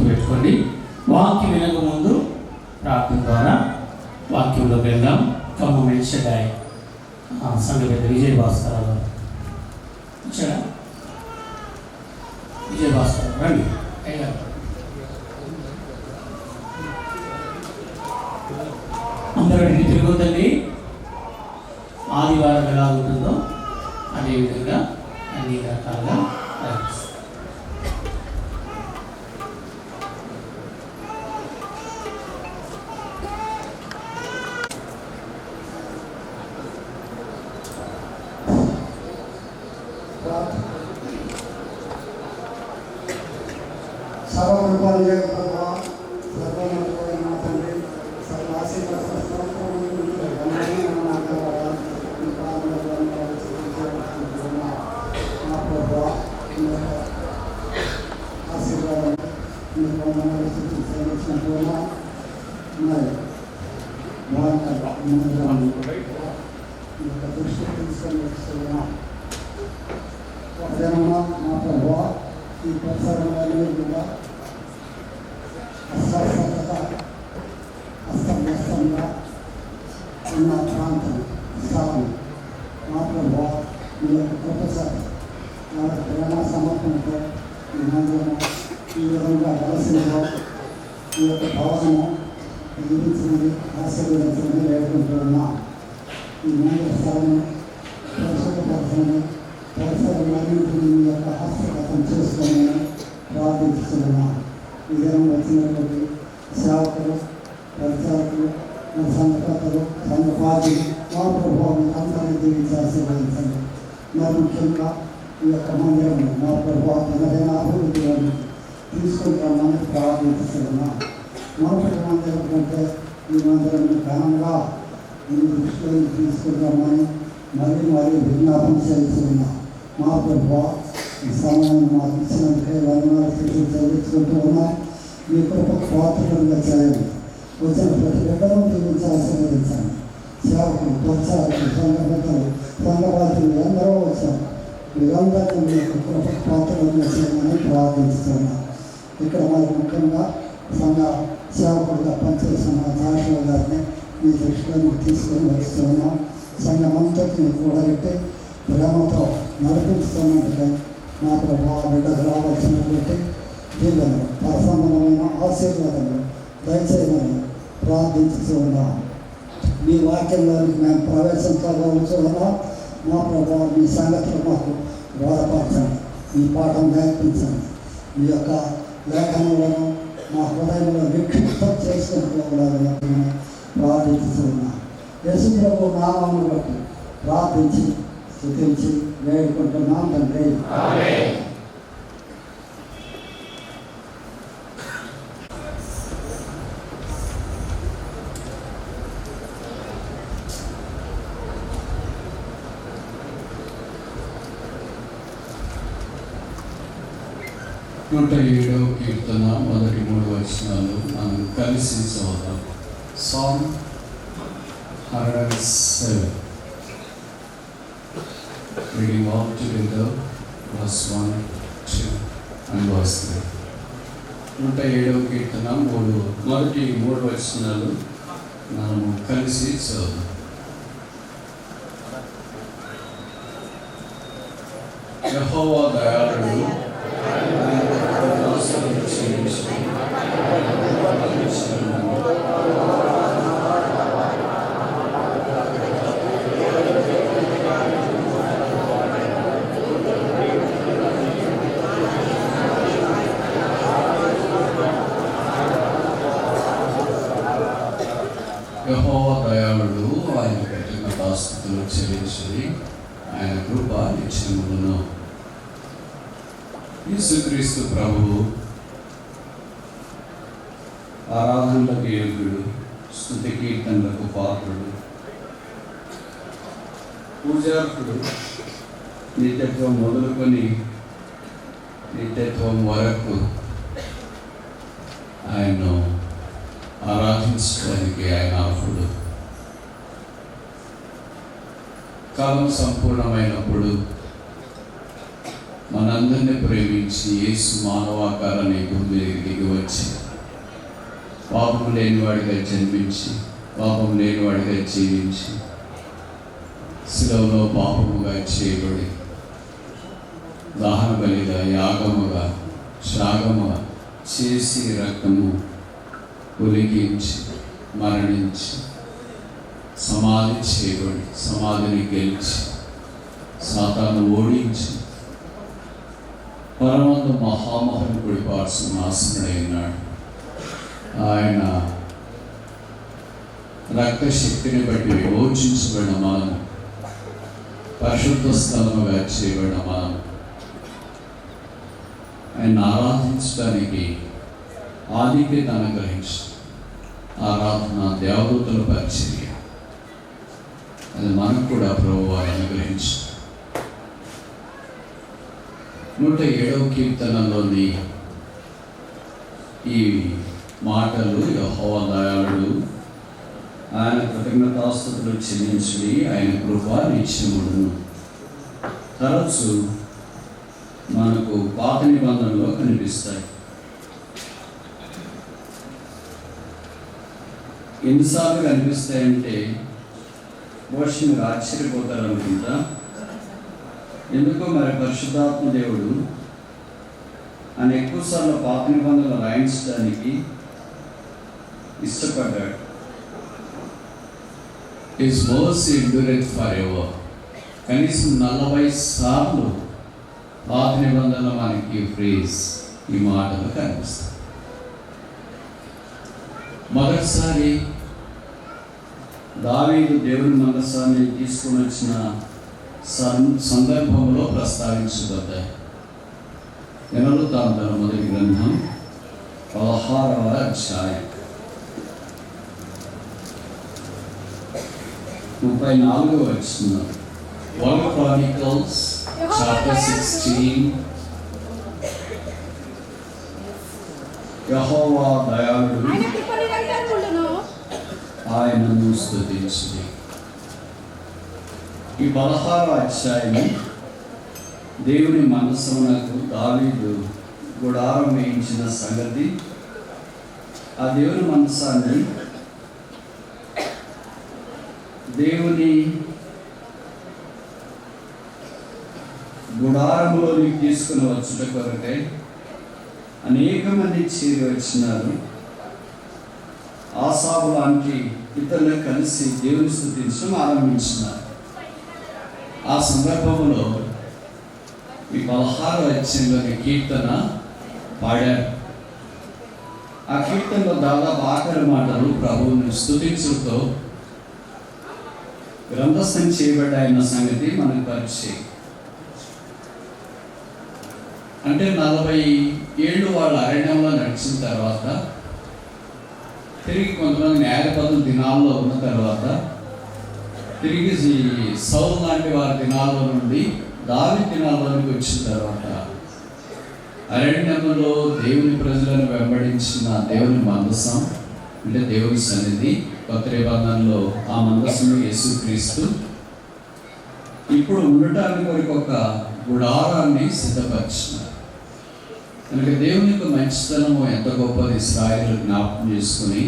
గుర్తుపెట్టుకోండి. వాక్యం వినక ముందు ప్రార్థన ద్వారా వాక్యంలోకి వెళ్దాం. ఖమ్మం ఎల్షడాయ్ సంఘ పెద్ద విజయభాస్కర్ గారు వచ్చాడా? విజయభాస్కర్ రండి. అందరూ తిరుగుతుంది. ఆదివారం ఎలా ఉంటుందో అదేవిధంగా అన్ని రకాలుగా ఈ పరిసరాలన్నీ కూడా అస్వస్థత అస్తవ్యస్తంగా ఉన్న ప్రాంతం స్థలం మా ప్రభావ మీ యొక్క కృపసారి నా ప్రేమ సమర్పణతో ఈ మందిరము ఈ విధంగా వలసలో ఈ యొక్క భవనము జీవించినది ఆశీర్వదించమని వేడుకుంటూ ఉన్నాం. ఈ మందిర స్థలము పరిశుభ్రపరచమని పరిసరాలన్నింటినీ మీ యొక్క హస్తగతం చేసుకోమని ప్రార్థిస్తున్నాం. ఈ దినం వచ్చినటువంటి సేవకులు, పరిచారకులు, సంఘకర్తలు, సంఘపాదులు మా ప్రభావం అందరినీ దీవించి ఆశీర్వదించండి. మరి ముఖ్యంగా ఈ యొక్క మందిరం మా ప్రభావం దినదిన అభివృద్ధిలోని తీసుకుంటామని ప్రార్థిస్తున్నాం. మరొకటి మందిరం కంటే ఈ మందిరం ఘనంగా మీ దృష్టిలో తీసుకుంటామని మరీ విజ్ఞాపన చేస్తున్నాం. మా ప్రభావ ఈ సమయాన్ని మాకు ఇచ్చినందుకే వందనాలు చెల్లించుకుంటూ ఉన్నాం. మీ కృపకు పాత్రలుగా చేయండి. వచ్చిన ప్రతి బిడ్డను దీవించి ఆశీర్వదించండి. సేవకులు, పరిచారకులు, సంఘ పెద్దలు, సంఘవాదులు ఎందరో వచ్చారు. వీరందరినీ మీ యొక్క కృపకు పాత్రలుగా చేయమని ప్రార్థిస్తున్నాం. ఇక్కడ మరి ముఖ్యంగా సంఘ సేవకులుగా పనిచేస్తున్న జాషువా గారిని మీ దృష్టిలో తీసుకొని వస్తున్నాం. సంఘమంతటిని కూడగట్టి ప్రేమతో నడిపిస్తున్నట్టుగా మా ప్రభావ బిడ్డకు రావాల్సినటువంటి దీవెనలు, ప్రసన్నమైన ఆశీర్వాదాలు దయచేయమని ప్రార్థించుతూ ఉన్నాం. మీ వాక్యంలోనికి మేము ప్రవేశించవచ్చు ఉన్నాం. మా ప్రభావ మీ సంగతులు మాకు బోధపరచండి. ఈ పాఠం నేర్పించండి. మీ యొక్క లేఖనంలోనూ మా హృదయంలో నిక్షిప్తం చేసుకుంటూ ప్రార్థించుతూ ఉన్నాం. యేసు ప్రభు నామమును బట్టి ప్రార్థించి స్తుతించి వేడుకుంటున్నాం తండ్రి. నూట 7వ కీర్తన మొదటి 3 వచనాలు మనం కలిసి చదువుతాం. Song 107. Reading all together, verse 1, 2 and verse 3. 107వ కీర్తన మొదటి 3 వచనాలు మనము కలిసి చదువుతాం. యెహోవా దయాళుడు, యెహోవా దయాళుడు, ఆయన కృతజ్ఞతాస్తుతులు చెల్లించి ఆయన కృప నిత్యమును. యేసుక్రీస్తు ప్రభువు ఆరాధనలకు యోగ్యుడు, స్తుతి కీర్తనలకు పాత్రుడు, పూజార్కుడు. నిత్యత్వం మొదలుకొని నిత్యత్వం వరకు ఆయన్ను ఆరాధించడానికి ఆయన అర్హుడు. కాలం సంపూర్ణమైనప్పుడు మనందరినీ ప్రేమించి యేసు మానవాకారాన్ని భూమి మీదకి దిగి వచ్చి పాపం లేనివాడిగా జన్మించి పాపం లేనివాడిగా జీవించి శిలువలో పాపముగా చేయబడి దహన బలిగా యాగముగా త్యాగముగా చేసి రక్తము ఉలికించి మరణించి సమాధి చేయబడి సమాధిని గెలిచి సాతాను ఓడించి పరమందు మహామహుని కుడిపార్శ్వ నాశనుడైనాడు. ఆయన రక్త శక్తిని బట్టి విమోచించబడిన మనము, పరిశుద్ధ స్థలముగా చేయబడిన మనము ఆయన ఆరాధించడానికి ఆధిక్యత అనుగ్రహించి ఆరాధన దేవదూతల పరిచర్య అది మనకు కూడా ప్రభువు అనుగ్రహించి 107వ కీర్తనలోని ఈ మాటలు యెహోవా దయాళుడు, ఆయన కృతజ్ఞతాస్తుతులు చెల్లించి ఆయన కృప నిత్యమును తరచు మనకు పాత నిబంధనలో కనిపిస్తాయి. ఎన్నిసార్లు కనిపిస్తాయంటే బహుశా మీరు ఆశ్చర్యపోతారు అనుకుంటా. ఎందుకో మరి పరిశుద్ధాత్మ దేవుడు ఆయన ఎక్కువసార్లు పాత నిబంధనలు రాయించడానికి ఇష్టపడ్డాడు. His mercy endureth forever. కనీసం 40 సార్లు పాత నిబంధనలు మనకి ఫ్రేజ్ ఈ మాటలు కనిపిస్తాయి. మొదటిసారి దావీదు దేవుని మందసాన్ని తీసుకొని వచ్చిన సందర్భంలో ప్రస్తావించబడ్డాయి. దినవృత్తాంతాల మొదటి గ్రంథం 16వ అధ్యాయం 34వ వచనం. 1 Chronicles chapter 16. యెహోవా దయాళుడు, ఆయనను స్తుతించుడి. ఈ 16వ అధ్యాయం దేవుని మనస్సునకు దావీదు గుడారం వేయించిన సంగతి, ఆ దేవుని మనస్సాన్ని దేవుని గుడారంలోనికి తీసుకుని వచ్చుట కొరకై అనేక మంది చేరి వచ్చినారు. ఆసాబు లాంటి ఇతరులు కలిసి దేవుని స్తుతించడం ఆరంభించినారు. ఆ సందర్భంలో ఈ 16వ అధ్యాయంలోని కీర్తన పాడారు. ఆ కీర్తనలో దాదాపు ఆఖరి మాటలు ప్రభువుని స్తుతించుతో గ్రంథస్థం చేయబడ్డాయన్న సంగతి మనకు పరిచయం. అంటే 40 ఏళ్ళు వాళ్ళ అరణ్యంలో నడిచిన తర్వాత తిరిగి కొంతమంది న్యాయపదుల దినాల్లో ఉన్న తర్వాత తిరిగి సౌలు లాంటి వారి దినాల్లో నుండి దావీదు దినాల్లోనికి వచ్చిన తర్వాత అరణ్యంలో దేవుని ప్రజలను వెంబడించిన దేవుని మందసం అంటే దేవుని సన్నిధి, కొత్త నిబంధనలో ఆ మందసము యేసుక్రీస్తు ఇప్పుడు ఉండటానికి కొరకు ఒక గుడారాన్ని సిద్ధపరిచినారు. కనుక దేవుని యొక్క మంచితనము ఎంత గొప్పది ఇశ్రాయేలు జ్ఞాపకం చేసుకుని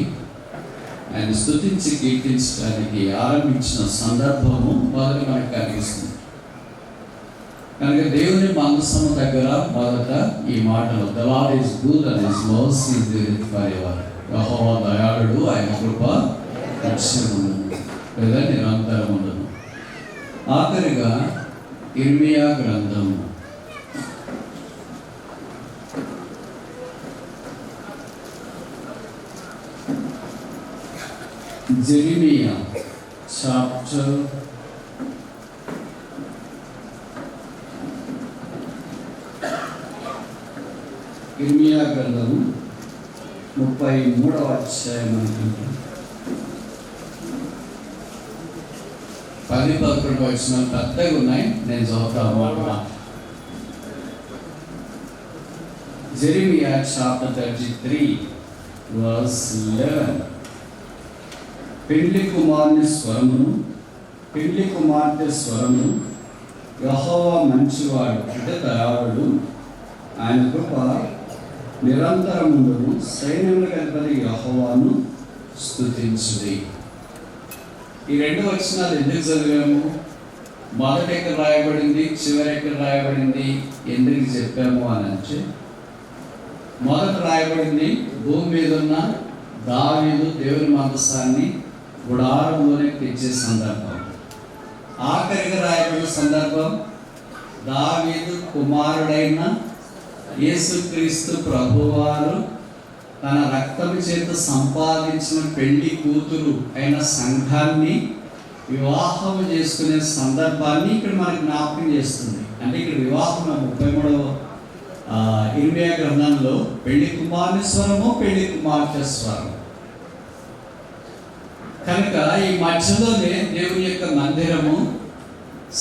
ఆయన స్తుతించి కీర్తించడానికి ఆరంభించిన సందర్భము మొదటి మనకు కనిపిస్తుంది. కనుక దేవుని మందసము దగ్గర మొదట ఈ మాటలు The Lord is good and his mercy endureth forever. యెహోవా దయాళుడు, ఆయన కృప నిత్యముండును లేదా నిరంతరముండును. ఆఖరిగా ఇర్మియా గ్రంథము జెరిమియా చాప్టర్ 33వ అధ్యాయం అనుకుంటా 10-11 వచనాలు పెద్దగా ఉన్నాయి. నేను చదువుతాను మాట. జెరిమియా చాప్టర్ 33 verse 11. పెళ్లి కుమార్తె స్వరమును యెహోవా మంచివాడు అంటే దయాళుడు, ఆయన కృప నిరంతరముండును, సైన్యములకు అధిపతి యెహోవాను స్తుతించుడి. ఈ 2 వచనాలు ఎందుకు చదివాము? మొదటి ఎక్కడ రాయబడింది, చివరి ఎక్కడ రాయబడింది, ఎందుకు చెప్పాము అని అంటే, మొదట రాయబడింది భూమి మీద ఉన్న దావీదు దేవుని మందసాన్ని గుడారంలోనే తెచ్చే సందర్భం. ఆఖరిగా రాయబడిన సందర్భం దావీదు కుమారుడైన యేసుక్రీస్తు ప్రభువారు తన రక్తము చేత సంపాదించిన పెళ్లి కూతురు అయిన సంఘాన్ని వివాహం చేసుకునే సందర్భాన్ని ఇక్కడ మనకు జ్ఞాపకం చేస్తుంది. అంటే ఇక్కడ వివాహం 33వ ఇర్మియా గ్రంథంలో పెళ్లి కుమారుని స్వరము, పెళ్లి కుమార్తె స్వరం. కనుక ఈ మధ్యలోనే దేవుని యొక్క మందిరము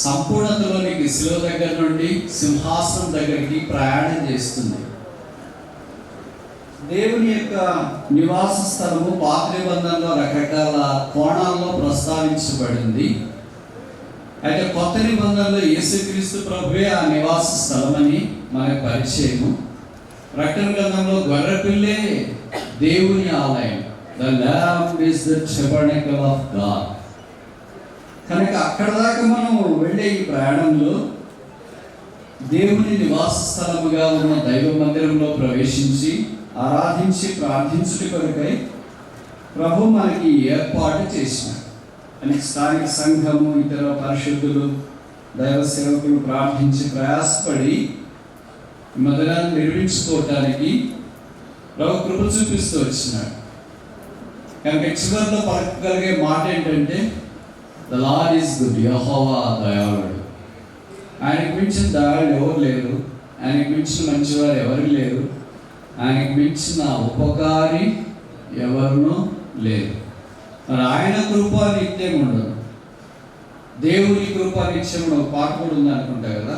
సంపూర్ణతలోనికి శిలువ దగ్గర నుండి సింహాసనం దగ్గరికి ప్రయాణం చేస్తుంది. దేవుని యొక్క నివాస స్థలము పాత నిబంధనలో రకరకాల కోణాల్లో ప్రస్తావించబడింది. అయితే కొత్త నిబంధనలో యేసుక్రీస్తు ప్రభువే ఆ నివాస స్థలమని మనకు పరిచయము. ప్రకటన గ్రంథంలో గొర్రెపిల్లే దేవుని ఆలయం, the lamb is the tabernacle of God. కనుక అక్కడ దాకా మనం వెళ్ళే ఈ ప్రయాణంలో దేవుని నివాస స్థలముగా ఉన్న దైవ మందిరంలో ప్రవేశించి ఆరాధించి ప్రార్థించుట కొరకై ప్రభు మనకి ఏర్పాటు చేసినాడు. అని స్థానిక సంఘము, ఇతర పరిశుద్ధులు, దైవ సేవకులు ప్రార్థించి ప్రయాసపడి మందిరాన్ని నిర్మించుకోవటానికి ప్రభు కృప చూపిస్తూ వచ్చినాడు. కనుక చివరిలో పలకగలిగే మాట ఏంటంటే, ద లార్డ్ ఈజ్ గుడ్, యెహోవా దయాళుడు. ఆయనకు మించిన దయాళుడు ఎవరు లేరు, ఆయనకు మించిన మంచివారు ఎవరు లేరు, ఆయనకు మించిన ఉపకారి ఎవరునూ లేరు. మరి ఆయన కృప నిత్యం ఉండదు, దేవుని కృప నిత్యం ఒక పాట కూడా ఉంది అనుకుంటా కదా.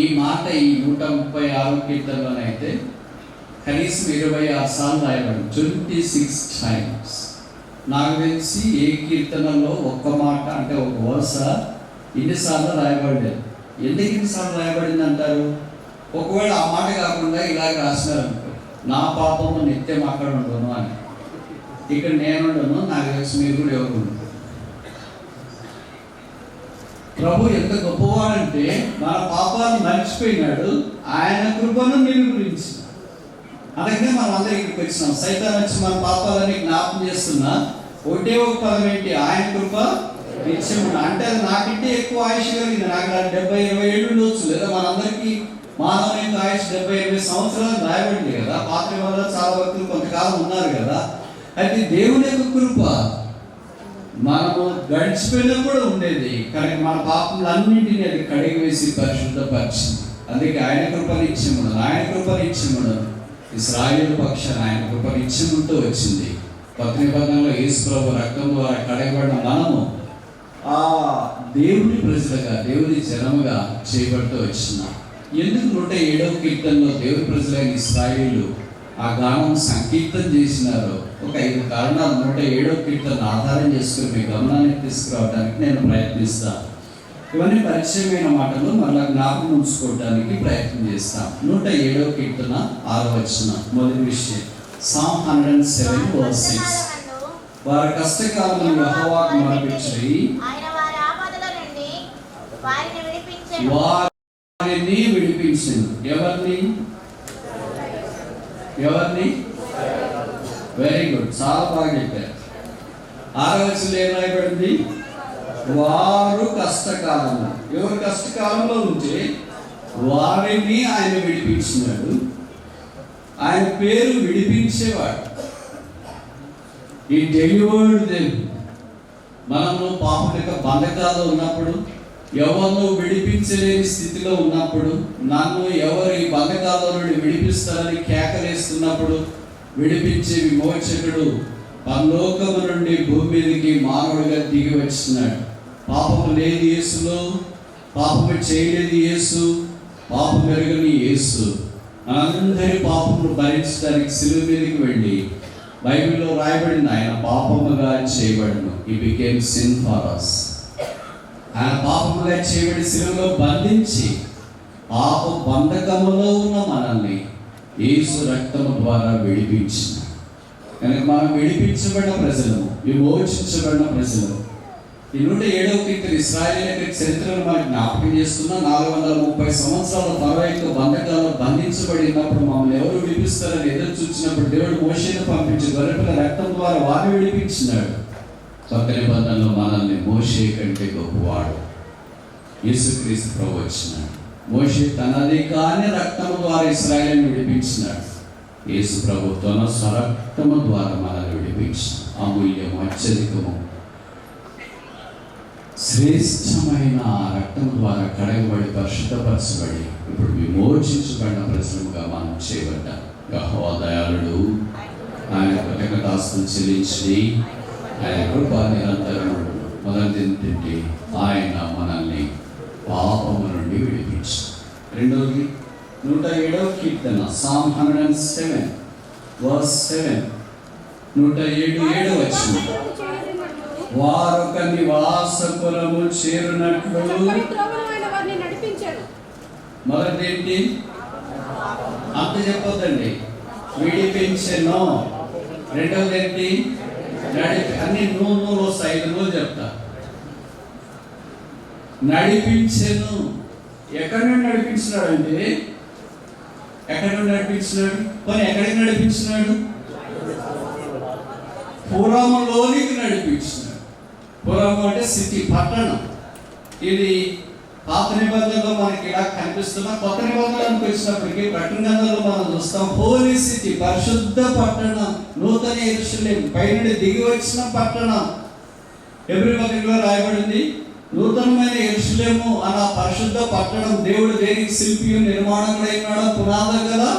ఈ మాట ఈ 136 కీర్తనలోనైతే కనీసం 26 సార్లు రాయబడింది, 26 times. నాకు తెలిసి ఏ కీర్తనలో ఒక్క మాట అంటే ఒక వరుస ఇన్నిసార్లు రాయబడలేదు. ఎందుకు ఇన్నిసార్లు రాయబడింది అంటారు? ఒకవేళ ఆ మాట కాకుండా ఇలాగ రాసినారు అనుకో, నా పాపము నిత్యం అక్కడ ఉండను అని. ఇక్కడ నేనుండను, నాకు తెలిసి మీరు కూడా ఎవరు ఉండరు. ప్రభు ఎంత గొప్పవాడంటే మన పాపాన్ని మర్చిపోయినాడు, ఆయన కృపను నిలుగురించి. అలాగే మనం అందరూ ఇక్కడికి వచ్చినాం. సైతాన్ వచ్చి మన పాపాలని జ్ఞాపకం చేస్తున్నా ఒకటే ఒక పదం ఏంటి? ఆయన కృప నిత్యముండు. అంటే అది నాకంటే ఎక్కువ ఆయుష్ కలిగింది. నాకు 70-20 ఏళ్ళు ఉండొచ్చు, లేదా మనందరికీ మానవుని యొక్క ఆయుష్ 70-80 సంవత్సరాలు రాయబడింది కదా. పాత వల్ల చాలా భక్తులు కొంతకాలం ఉన్నారు కదా. అయితే దేవుని యొక్క కృప మనము గడిచిపోయినా కూడా ఉండేది. కనుక మన పాపములన్నింటినీ అది కడిగి వేసి పరిశుద్ధపరిచింది. అందుకే ఆయన కృప నిత్యముండు, ఆయన కృప నిత్యముండు. ఇశ్రాయేలు పక్షాన ఆయన కృప నిత్యముంటూ వచ్చింది. కొత్త నిబంధనలో యేసు ప్రభు రక్తం ద్వారా కడగబడిన మనము ఆ దేవుని ప్రజలుగా, దేవుని జనముగా చేయబడుతూ వచ్చినాం. ఎందుకు 107వ కీర్తనలో దేవుని ప్రజలైన ఇశ్రాయేలు ఆ గానం సంకీర్తన చేసినారో ఒక 5 కారణాలు 107వ కీర్తన ఆధారం చేసుకుని మీ గమనానికి తీసుకురావడానికి నేను ప్రయత్నిస్తాను. ఇవన్నీ పరిచయమైన మాటలు మళ్ళీ జ్ఞాపకం ఉంచుకోవడానికి ప్రయత్నం చేస్తాం. 107వ కీర్తన 6వ వచనం మొదటి విషయం, Psalm 107 verse 6. వారి కష్టకాలంలో యెహోవాకు మొరపెట్టుడి, వారిని విడిపించెను. ఎవరిని? వెరీ గుడ్, చాలా బాగా చెప్పారు. 6వ వచనంలో ఏం రాయబడింది? వారు కష్టకాలంలో. ఎవరు కష్టకాలంలో ఉంటే వారిని ఆయన విడిపించినాడు. ఆయన పేరు విడిపించేవాడు. ఈ డెలివర్డ్ దెమ్. మనము పాపం యొక్క బంధకాల్లో ఉన్నప్పుడు, ఎవరిను విడిపించలేని స్థితిలో ఉన్నప్పుడు, నన్ను ఎవరు ఈ బంధకాల్లో నుండి విడిపిస్తారని కేకలేస్తున్నప్పుడు విడిపించే విమోచకుడు పరలోకము నుండి భూమి మీదకి మానవుడిగా దిగి వచ్చినాడు. పాపము లేదు యేసులో, పాపము చేయలేదు యేసు, పాపం మెరుగని యేసు మనందరి పాపమును భరించడానికి శిలువ మీదకి వెళ్ళి, బైబిల్లో రాయబడింది ఆయన పాపముగా చేయబడను. He became sin for us. ఆయన పాపముగా చేయబడి శిలువలో బంధించి పాప బంధకములో ఉన్న మనల్ని యేసు రక్తము ద్వారా విడిపించిన కనుక మనం విడిపించబడిన ప్రజలము, విమోచించబడిన ప్రజలు. ఈ 107వ కీర్తన ఇశ్రాయేలు చరిత్రను మనకు జ్ఞాపకం చేస్తున్న 430 సంవత్సరాల ఫరో బంధకాల్లో బంధించబడినప్పుడు మమ్మల్ని ఎవరు విడిపిస్తారని ఎదురు చూసినప్పుడు దేవుడు మోషేను పంపించి గొర్రెపిల్ల రక్తం ద్వారా వారిని విడిపించినాడు. కొత్త నిబంధనలో మనల్ని మోషే కంటే గొప్పవాడు యేసుక్రీస్తు ప్రభువు వచ్చినాడు. మోషే తనది కాని రక్తము ద్వారా ఇశ్రాయేలును విడిపించినాడు. యేసు ప్రభు తన స్వరక్తము ద్వారా మనల్ని విడిపించిన అమూల్యము, అత్యధికము, శ్రేష్టమైన ఆ రక్తం ద్వారా కడగబడి పరిశుద్ధపరచబడి ఇప్పుడు విమోచించబడిన ప్రజలుగా మనం చేయబడ్డాం. యెహోవా దయాళుడు, ఆయన కృతజ్ఞతాస్తుతులు చెల్లించి ఆయన కృప నిరంతరం మొదలుతింటే ఆయన మనల్ని పాపము నుండి విడిపించారు. రెండోది 107వ కీర్తన Psalm 107 verse 7 107 వచనం, వారొక నివాసపురము చేరునట్లు. మొదటిదేంటి? అంత చెప్పొద్దండి, విడిపించెను. రెండవది ఏంటి? అన్ని నువ్వు వస్తాయి, నువ్వు చెప్తా. నడిపించెను. ఎక్కడి నుండి నడిపించినాడు అంటే, ఎక్కడి నుండి నడిపించినాడు? కానీ ఎక్కడికి నడిపించినాడు? పురములోనికి నడిపించినాడు. పురము అంటే సిటీ, పట్టణం. ఇది పాత నిబంధనలో మనకి ఇలా కనిపిస్తున్న, కొత్త నిబంధనలకు వచ్చినప్పటికీ ప్రకటన గ్రంథంలో మనం చూస్తాం హోలీ సిటీ, పరిశుద్ధ పట్టణం, నూతన యెరూషలేము, పైనుండి దిగి వచ్చిన పట్టణం. హెబ్రీ పత్రికలో రాయబడింది, నూతనమైన యెరూషలేము అన్న పరిశుద్ధ పట్టణం దేవుడు దేనికి శిల్పియు నిర్మాణంలో అయినాడో పునాది కదా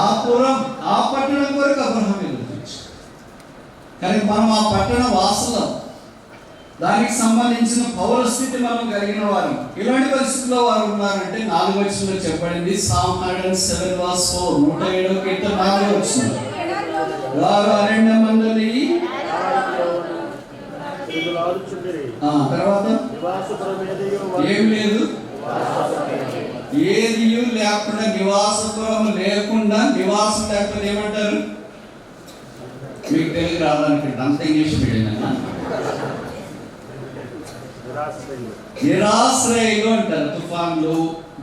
ఆ పురం, ఆ పట్టణం కొరకు అబ్రహాము ఎదుర్కొంచాడు. కానీ మనం ఆ పట్టణ వాసులం, దానికి సంబంధించిన పౌరస్థితి మనం కలిగిన వారు. ఇలాంటి పరిస్థితుల్లో వారు ఉన్నారంటే 4వ వచనంలో చెప్పబడింది Psalm 107 verse 4 107వ కీర్తన 4వ వచనం, వారు అరణ్యమందలి తర్వాత ఏం లేదు, ఏది లేకుండా, నివాసపురం లేకుండా, నివాసం లేకుండా ఏమంటారు? మీకు తెలుగు రావడానికి అంత ఇంగ్లీష్ మీడియం నిరాశ్రయులు అంటారు. తుఫాన్లు,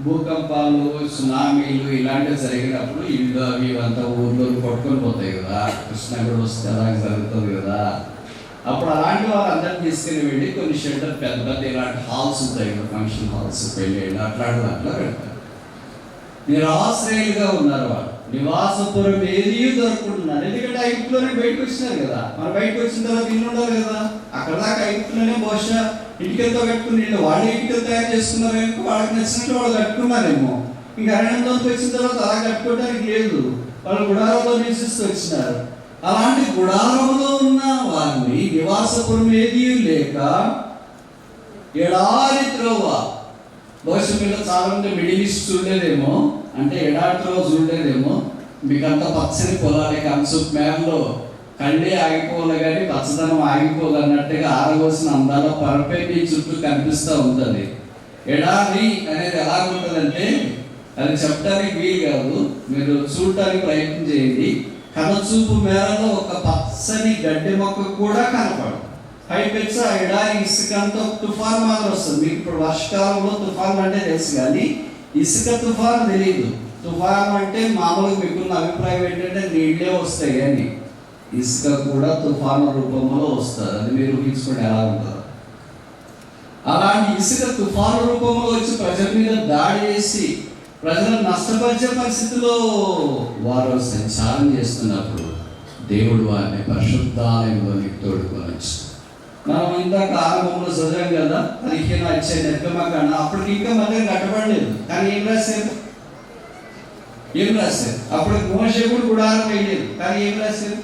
భూకంపాలు, సునామీలు ఇలాంటివి జరిగినప్పుడు ఇల్లు అవి అంతా ఊర్లో కొట్టుకొని పోతాయి కదా, కృష్ణా కూడా వస్తే అలాగే జరుగుతుంది కదా. అప్పుడు అలాంటి వారు అందరిని తీసుకుని వెళ్ళి కొన్ని షెల్టర్, పెద్ద పెద్ద ఇలాంటి హాల్స్ ఉంటాయి కదా, ఫంక్షన్ హాల్స్, పెళ్ళి అట్లాంటి దాంట్లో పెడతారు. నిరాశ్రయులుగా ఉన్నారు వారు. నివాసపురం ఏది దొరుకుంటున్నారు, ఎందుకంటే ఐగుప్తులోనే బయటకు వచ్చినారు కదా. మరి బయటకు వచ్చిన తర్వాత ఇల్లు ఉండాలి కదా. అక్కడ దాకా ఐగుప్తులోనే బహుశా ఇటుకలతో కట్టుకుని, వాళ్ళు ఇటుకలు తయారు చేసుకున్నారేమో, వాళ్ళకి నచ్చినట్టు వాళ్ళు కట్టుకున్నారేమో. ఇంకా అరణ్యంలోకి వచ్చిన తర్వాత అలా కట్టుకోవడానికి లేదు, వాళ్ళు గుడారంలో నివసిస్తూ వచ్చినారు. అలాంటి గుడారంలో ఉన్న వారిని నివాసపురం ఏది లేక ఎడారి త్రోవ, బహుశా మీరు చాలా మంది మిడిల్ ఈస్ట్ చూడలేదేమో, అంటే ఎడారి త్రోవ చూడలేదేమో. మీకంత పచ్చని పొలాలే, కన్సూప్ మేరలో కళ్ళే ఆగిపోవాలి కానీ పచ్చదనం ఆగిపోదు అన్నట్టుగా ఆరవలసిన అందాల పరపై మీ చుట్టూ కనిపిస్తూ ఉంటుంది. ఎడారి అనేది ఎలా ఉంటుందంటే, అది చెప్పడానికి వీలు కాదు, మీరు చూడటానికి ప్రయత్నం చేయండి. కనచూపు మేరలో ఒక పచ్చని గడ్డి మొక్క కూడా కనపడదు. పైపెచ్చు ఆ ఎడారి ఇసుకంతా తుఫాన్ మాత్రం వస్తుంది. మీకు ఇప్పుడు వర్షకాలంలో తుఫాన్ అంటే తెలుసు, కానీ ఇసుక తుఫాన్ తెలియదు. తుఫాన్ అంటే మామూలుగా మీకున్న అభిప్రాయం ఏంటంటే నీళ్ళే వస్తాయి, కానీ ఇసుక కూడా తుఫాను రూపంలో వస్తుంది. అది మీరు ఊహించుకోండి ఎలా ఉంటుందో. అలాంటి ఇసుక తుఫాను రూపంలో వచ్చి ప్రజల మీద దాడి చేసి ప్రజలను నష్టపరిచే పరిస్థితిలో వారు సంచారం చేస్తున్నప్పుడు దేవుడు వారిని పరిశుద్ధాలయంలోనికి తోడుకొని వచ్చి, మనం ఇందాక ఆరంభంలో చదివాం కదా 15వ అధ్యాయం నిర్గమకాండ, అప్పటికి ఇంకా మళ్ళీ కట్టబడలేదు. కానీ ఏం రాశారు? అప్పుడు మోషే కూడా గుడారం వేయలేదు, కానీ ఏం రాశారు?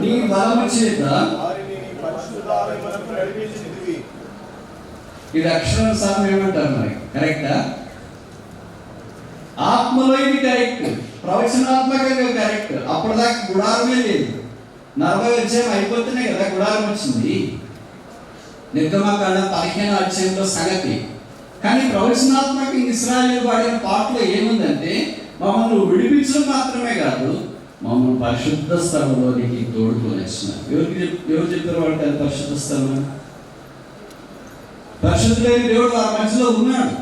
నీ బలము చేత. ఇది అక్షరానుసారం ఏమంటారు మరి? కరెక్టా? ఆత్మలో ఇది కరెక్ట్, ప్రవచనాత్మకంగా కరెక్ట్. అప్పుడు దాకా గుడారమే లేదు. 40వ అధ్యాయం అయిపోతేనే కదా గుడారం వచ్చింది. నిర్గమకాండం 15వ అధ్యాయంలో సంగతి. కానీ ప్రవచనాత్మక ఇశ్రాయేలు వాడిన పాటలో ఏముందంటే మమ్మల్ని విడిపించడం మాత్రమే కాదు, మమ్మల్ని పరిశుద్ధ స్థలంలోనికి తోడుకొని వచ్చినారు. ఎవరు చెప్పారు వాడికి అది పరిశుద్ధ స్థలం? పరిశుద్ధులైన దేవుడు వారి మధ్యలో ఉన్నాడు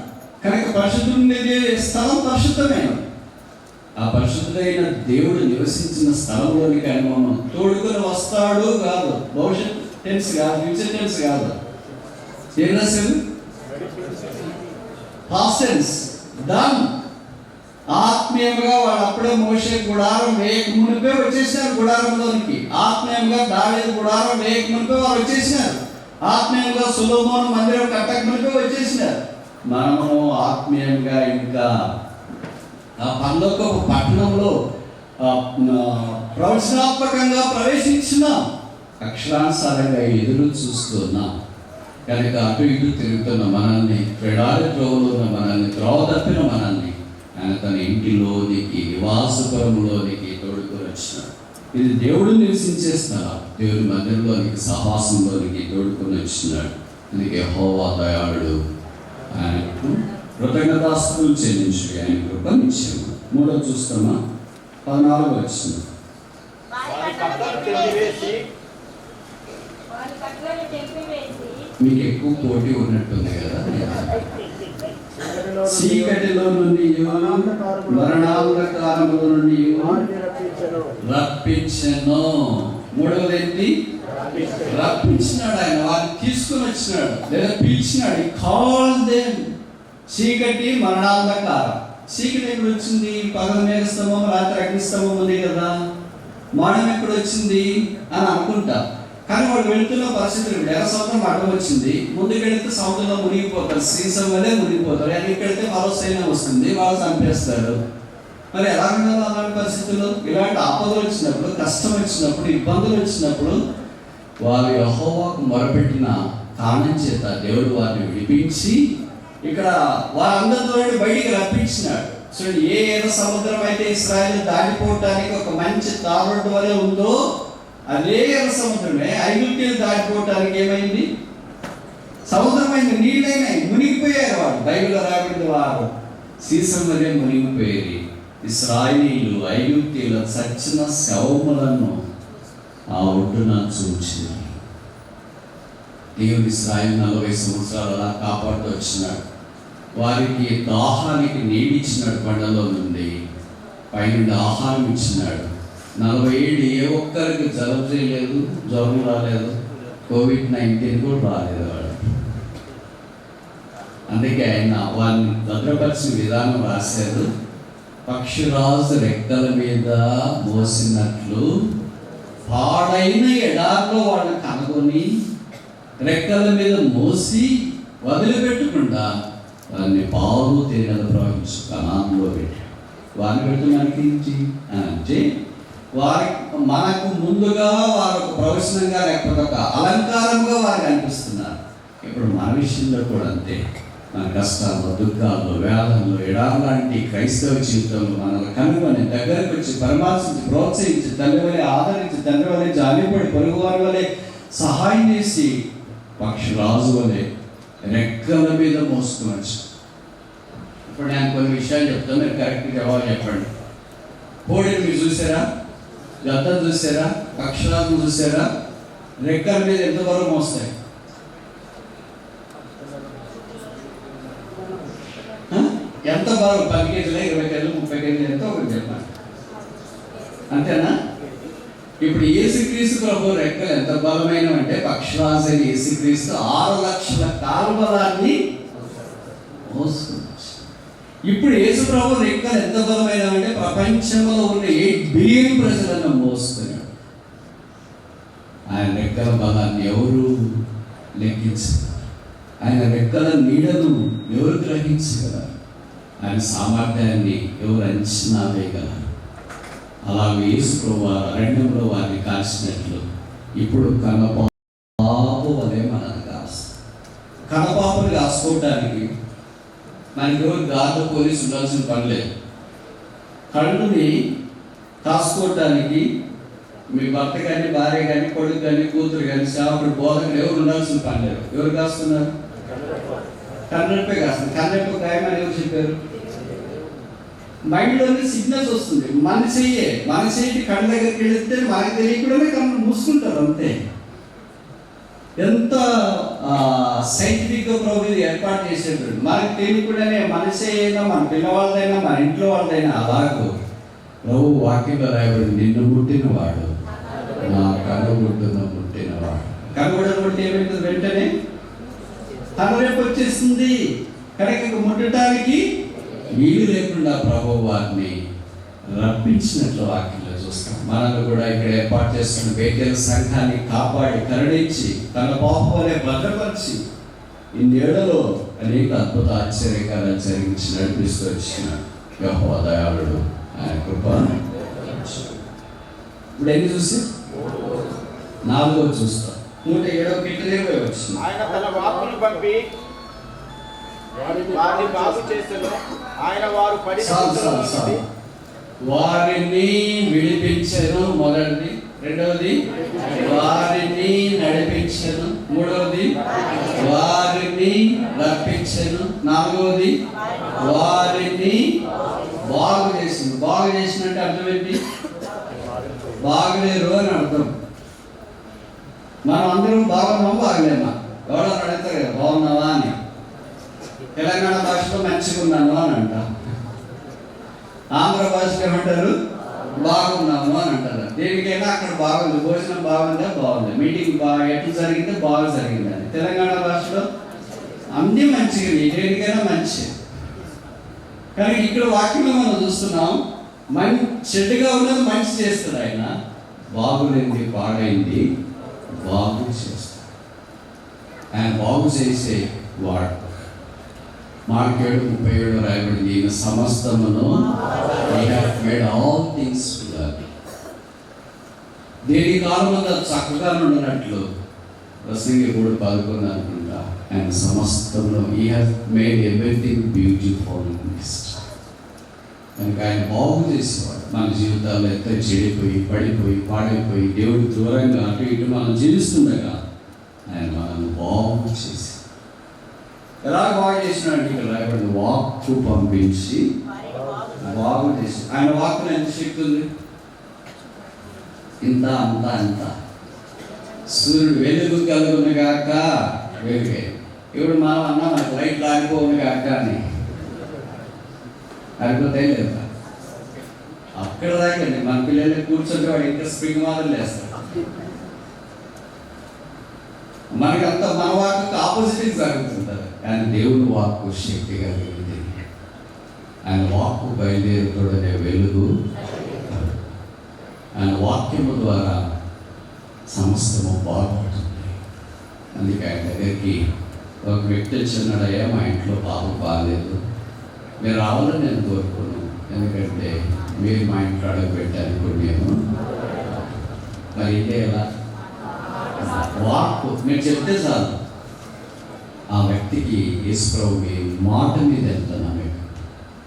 కనుక పరిశుద్ధుండే స్థలం పరిశుద్ధమైన. ఆ పరిశుద్ధులైన దేవుడు నివసించిన స్థలంలోనికి ఆయన మమ్మల్ని తోడుకొని వస్తాడు కాదు, భవిష్యత్ టెన్స్ కాదు, ఫ్యూచర్ టెన్స్ కాదు, ఏం రాశారు? Past tense. డన్. ఆత్మీయంగా వాళ్ళు అప్పుడే మోషే గుడారం వేయక మునిపే వచ్చేసినారు గుడారంలోనికి. ఆత్మీయంగా దావీదు గుడారం వేయక మునిపే వారు వచ్చేసినారు. ఆత్మీయంగా సొలొమోను మందిరం కట్టక మునిపే వచ్చేసినారు. మనము ఆత్మీయంగా ఇంకా ఆ పరలోకపు పట్టణంలో ప్రవచనాత్మకంగా ప్రవేశించినాం, అక్షరానుసారంగా ఎదురు చూస్తున్నాం. కనుక అటు ఇటు తిరుగుతున్న మనల్ని, క్రీడాలి త్రోవలో ఉన్న మనల్ని, త్రోవ తప్పిన మనల్ని ఆయన తన ఇంటిలోనికి, నివాసపురంలోనికి తోడుకొని వచ్చినాడు. ఇది దేవుడు నివసించే స్థలం. దేవుని మందిరంలోనికి, సహాసంలోనికి తోడుకొని వచ్చినాడు. అందుకే యెహోవా దయాళుడు, ఆయనకు కృతజ్ఞతాస్తుతులు చెల్లించు, ఆయన కృపనిచ్చాము. 3వ చూస్తామా? 14వ వచనం. మీకు ఎక్కువ పోటీ ఉన్నట్టుంది కదా. చీకటిలో నుండి మరణాంధకారములో నుండి రప్పించను. 3వది ఏంటి? రప్పించినాడు. ఆయన వారిని తీసుకుని వచ్చినాడు లేదా పిలిచినాడు. Call them. చీకటి, మరణాంధకారం. చీకటి ఎక్కడ వచ్చింది? పగల మేఘస్తంభం, రాత్రి అగ్నిస్తంభం ఉంది కదా. మరణం ఎక్కడ వచ్చింది అని అనుకుంటా. కానీ వాళ్ళు వెళుతున్న పరిస్థితులు ఎర్ర సముద్రం అడ్డం వచ్చింది. ముందుకెళ్తే సముద్రంలో మునిగిపోతారు, శ్రీశం వల్లే మునిగిపోతారు. ఎక్కడితే మరో సైన్యం వస్తుంది, వాళ్ళు చంపేస్తారు. మరి ఎలా ఉన్నారు అలాంటి పరిస్థితుల్లో? ఇలాంటి ఆపదలు వచ్చినప్పుడు, కష్టం వచ్చినప్పుడు, ఇబ్బందులు వచ్చినప్పుడు వారు యెహోవాకు మొరపెట్టిన కారణం చేత దేవుడు వారిని విడిపించి ఇక్కడ వారందరితో బయటికి రప్పించినాడు. సో ఏ ఎర్ర సముద్రం అయితే ఇశ్రాయేలు దాటిపోవటానికి ఒక మంచి తాబొట్టు వలె ఉందో, అదే ఎర్ర సముద్రమే ఐగుప్తీయులు దాటిపోవటానికి ఏమైంది? సముద్రమైంది, నీళ్ళైనాయి, మునిగిపోయారు వాళ్ళు. బైబిల్లో రాబడింది వారు సీసం వలె మునిగిపోయేది. ఇశ్రాయేలీయులు ఐగుప్తీయుల చచ్చిన శవములను ఆ ఒడ్డున చూచింది. దేవుడు ఇశ్రాయేలు 40 సంవత్సరాలు అలా కాపాడుతూ వచ్చినాడు. వారికి దాహానికి నీళ్ళు ఇచ్చినాడు, కొండలో నుండి పైనుండి ఆహారం ఇచ్చినాడు. 40 ఏళ్ళు ఏ ఒక్కరికి జలం చేయలేదు, జ్వరం రాలేదు, COVID-19 కూడా రాలేదు వాడు. అందుకే ఆయన వారిని భద్రపరిచిన విధానం రాశారు. పక్షిరాజు రెక్కల మీద మోసినట్లు పాడైన ఎడారిలో వాళ్ళని కనుగొని రెక్కల మీద మోసి వదిలిపెట్టకుండా వారిని పాలు తేనెలు ప్రవహించు కనాన్లో పెట్టాడు. వారిని పెట్టి మనకి అంటే వారి మనకు ముందుగా వారు ఒక ప్రవచనంగా లేకపోతే ఒక అలంకారంగా వారికి అనిపిస్తున్నారు. ఇప్పుడు మన విషయంలో కూడా అంతే. మన కష్టాల్లో, దుఃఖాల్లో, వేదనలో, ఎడారి లాంటి క్రైస్తవ జీవితంలో మనల్ని కనుగొని దగ్గరకు వచ్చి పరామర్శించి, ప్రోత్సహించి, తండ్రి వలె ఆదరించి, తండ్రి వలె జాలిపడి, పొరుగు వారి వలె సహాయం చేసి పక్షిరాజు వలె రెక్కల మీద మోసుకోవచ్చు. ఇప్పుడు నేను కొన్ని విషయాలు చెప్తాను, మీరు కరెక్ట్ జవాబు చెప్పండి. కోడిని మీరు చూసారా? గద్దను చూసారా? పక్షులను చూసారా? రెక్కల మీద ఎంతవరకు మోస్తాయి? ఎంత బరువు? 10 కేజీలు, 20 కేజీలు, 30 కేజీలు, ఎంతో ఒకటి చెప్పండి. అంతేనా? ఇప్పుడు యేసుక్రీస్తు ప్రభు రెక్కలు ఎంత బలమైనవి అంటే పక్షరాజు అయిన యేసుక్రీస్తు 6 లక్షల కాల్బలాన్ని మోసుకున్నాడు. ఇప్పుడు యేసు ప్రభు రెక్కలు ఎంత బలమైనవి అంటే ప్రపంచంలో ఉన్న 8 బిలియన్ ప్రజలను మోసుకున్నాడు. ఆయన రెక్కల బలాన్ని ఎవరు లెక్కించగలరు? ఆయన రెక్కల నీడను ఎవరు గ్రహించగలరు? ఆయన సామర్థ్యాన్ని ఎవరు అంచనా వేయగలరు? అలాగే యేసు ప్రభు అరణ్యంలో వారిని కాల్చినట్లు ఇప్పుడు కన్నపాపు వలె మనల్ని కాస్తాం. కన్నపాపుని కాసుకోవటానికి మనకి ఎవరు గార్డు పోలీసు ఉండాల్సిన పని లేదు. కళ్ళుని కాసుకోవటానికి మీ భర్త కానీ, భార్య కానీ, కొడుకు కానీ, కూతురు కానీ, సేవకుడు, బోధకుడు ఎవరు ఉండాల్సిన పని లేదు. ఎవరు కాస్తున్నారు? కన్నెప్పే కాస్తుంది. కన్నెప్ప గాయమని ఎవరు చెప్పారు? మైండ్లోనే సిగ్నల్స్ వస్తుంది. మన చెయ్యి కళ్ళ దగ్గరికి వెళితే మనకు తెలియకుండానే కళ్ళు మూసుకుంటారు అంతే. ఎంత సైంటిఫిక్గా ప్రభు ఇది ఏర్పాటు చేసేటప్పుడు మనకు తెలియకుండానే మనిషి అయినా, మన పిల్లవాళ్ళైనా, మన ఇంట్లో వాళ్ళైనా అలాగూ ప్రభు వాక్యంలో రాయబడి నిన్ను పుట్టినవాడు నా కనుగుడ్డున పుట్టినవాడు. కనుగుడ్డ పుట్టి ఏమైతుంది? వెంటనే కనురేపు వచ్చేస్తుంది. కనుక ముట్టడానికి వీలు లేకుండా ప్రభు వారిని రప్పించినట్లు వాక్యంలో చూస్తాం. మనల్ని కూడా ఇక్కడ ఏర్పాటు చేస్తున్న బేతేలు సంఘాన్ని కాపాడి కరుణించి తన పాపంలోనే భద్రపరిచి ఇన్నేళ్లలో అనేక అద్భుత ఆశ్చర్యకారాలు జరిగించి నడిపిస్తూ వచ్చిన యెహోవా దయాళుడు, ఆయన కృప. ఇప్పుడు ఎన్ని చూసి 4వ చూస్తాం. 107వ కీర్తన వచ్చింది. ఆయన తన వాక్కును పంపి వారిని బాగు చేసెను. ఆయన వారు పడిన వారిని విడిపించెను. మొదటిది. రెండవది వారిని నడిపించెను. మూడవది వారిని రప్పించెను. నాలుగవది వారిని బాగు చేసింది. బాగు చేసినట్టు అర్థం ఏంటి? బాగలేరు అని అర్థం. మనం అందరం బాగున్నామా బాగలేమా? ఎవడో అడుగుతారు కదా బాగున్నావా అని. తెలంగాణ భాషలో మంచిగా ఉన్నాను అని అంటాం. ఆంధ్ర భాషలో ఏమంటారు? బాగున్నాము అని అంటారు. దేనికైనా అక్కడ బాగుంది, భోజనం బాగుందా, బాగుంది, మీటింగ్ బాగా ఎట్లా జరిగిందో బాగా జరిగిందని. తెలంగాణ భాషలో అన్నీ మంచిగా, దేనికైనా మంచి. కానీ ఇక్కడ వాక్యంలో మనం చూస్తున్నాం, చెడ్డగా ఉన్నది మంచి చేస్తాడు ఆయన, బాగులేంది పాడైంది బాగు చేస్తాడు. ఆయన బాగు చేసే వాడు. మార్కు 7:37 రాయబడింది, ఈయన సమస్తమును మేడ్ ఆల్ థింగ్స్ దేని కాలం అంతా చక్కగా ఉండనట్లు ప్రసంగి కూడా పాల్గొని అనుకుంటా. ఆయన సమస్తమును he has made everything beautiful. కనుక ఆయన బాగు చేసేవాడు. మన జీవితాల్లో ఎంత చెడిపోయి పడిపోయి పాడైపోయి దేవుడి దూరంగా అటు ఇటు మనం జీవిస్తుండగా ఆయన మనల్ని బాగు చేసి, ఎలా బాగు చేసినాడు? ఇక్కడ రాయబడి వాక్కు పంపించి బాగు చేసి. ఆయన వాక్కులో ఎంత శక్తి ఉంది? ఇంత అంత అంత. సూర్యుడు వెలుగు కలుగునుగాక వెలుగే. ఇప్పుడు మనం అన్నా మనకు లైట్లు ఆగిపోవునుగాక అని. ఆగిపోతాయి లేదా? అక్కడ దాకండి. మన పిల్లల్ని కూర్చొని వాడు ఇంకా స్ప్రింగ్ మాత్రం లేస్తాడు. మనకంతా మన వాక్కు ఆపోజిట్ జరుగుతుంటారు. కానీ దేవుని వాక్కు శక్తి కలిగింది. ఆయన వాక్కు బయలుదేరుతోడనే వెలుగు. ఆయన వాక్యము ద్వారా సమస్తము బాగుంటుంది. అందుకే ఆయన దగ్గరికి ఒక వ్యక్తి వచ్చినాడయ్యా, మా ఇంట్లో బాగాలేదు, మీరు రావాలని నేను కోరుకున్నాను. ఎందుకంటే మీరు మా ఇంట్లో అడుగు పెట్టాను నేను. మరి ఇదే ఎలా? వాక్కు మీరు చెప్తే చాలు, ఆ వ్యక్తికి యేసుప్రభు మీ మాట మీద వెళ్తున్నాను.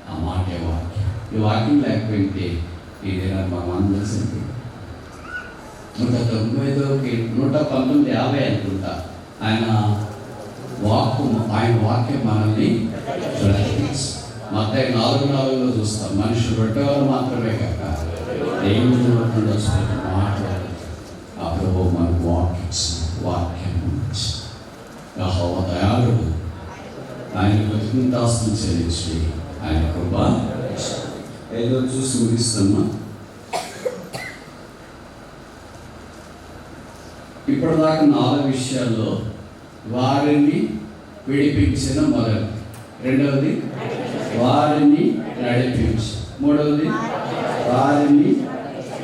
ఆ మాటే వాక్యం. ఈ వాక్యం లేకపోతే ఇది మనం అందరిసింది. 119 అనుకుంటా ఆయన వాక్యం మనల్ని మత్తయి 4:4 చూస్తాం. మనుషులు రొట్టెవాళ్ళు మాత్రమే కాక దేవుని మాట్లాడారు. ఆ ప్రభు మనకు వాక్యం యెహోవా దయాళుడు, ఆయన కృతజ్ఞతాస్తులు చెల్లించి ఆయన కృప. ఏదో చూసి ముగిస్తున్నా. ఇప్పటిదాకా 4 విషయాల్లో వారిని విడిపించిన మొదటి, రెండవది వారిని నడిపించి, మూడవది వారిని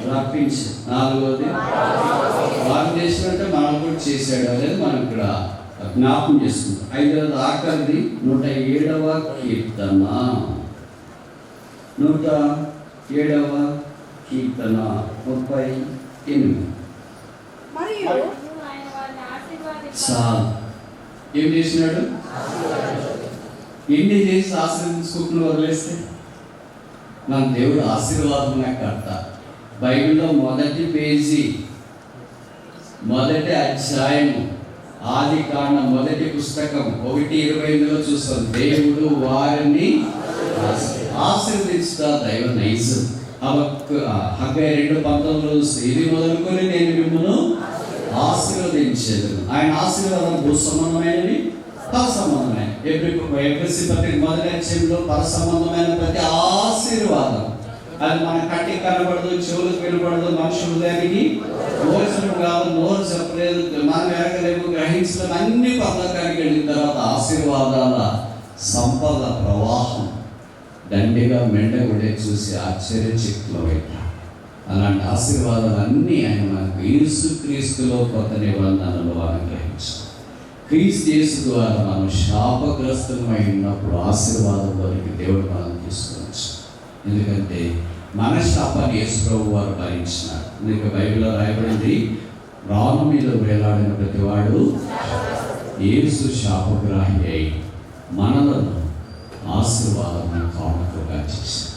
రప్పించి, నాలుగవది వారిని చేసినట్టే మనం కూడా చేశాడు అనేది మనం ఇక్కడ జ్ఞాపకం చేసుకుంటాం. ఐదవది ఆఖరిది 107వ కీర్తన. 107వ కీర్తన 38. చాలు. ఏం చేసినాడు? ఎన్ని చేసి ఆశీర్వదించుకుంటున్న వదిలేస్తే మన దేవుడు ఆశీర్వాదం కర్త. బైబిల్లో మొదటి పేజీ, మొదటి అధ్యాయము, ఆది కాండ మొదటి పుస్తకం 1:25 చూస్తాం. దేవుడు వారిని ఆశీర్వదించుట దైవ నైజం. హగ్గై 2:19 ఇది మొదలుకొని నేను మిమ్మల్ని ఆశీర్వదించేది. ఆయన ఆశీర్వాదం భూ సంబంధమైనవి, పర సంబంధమైన. ఎఫెసీ పత్రిక మొదటి అధ్యాయంలో పర సంబంధమైన ప్రతి ఆశీర్వాదం అది మన కంటికి కనబడదు, చెవులకు వినబడదు, మనుషుల హృదయానికి భోజనం కాదు, నోరు చెప్పలేదు, మనం ఎరగలేము, గ్రహించలేము. అన్ని పర్లోకానికి వెళ్ళిన తర్వాత ఆశీర్వాదాల సంపద ప్రవాహం దండిగా మెండగుడే చూసి ఆశ్చర్యచకితులమవుతాం. అలాంటి ఆశీర్వాదాలన్నీ ఆయన మనకు యేసుక్రీస్తులో కొత్త నిబంధనలు అనుగ్రహించారు. క్రీస్తు యేసు ద్వారా మనం శాపగ్రస్తమై ఉన్నప్పుడు ఆశీర్వాదంలోనికి దేవుడు మనం తీసుకోవచ్చు. ఎందుకంటే మన శాపాన్ని యేసు ప్రభు వారు భరించినారు. అందుకే బైబిల్లో రాయబడింది, రాను మీద వేలాడిన ప్రతివాడు యేసు శాపగ్రాహి అయి మనలను ఆశీర్వాదం కానుకగా చేశారు.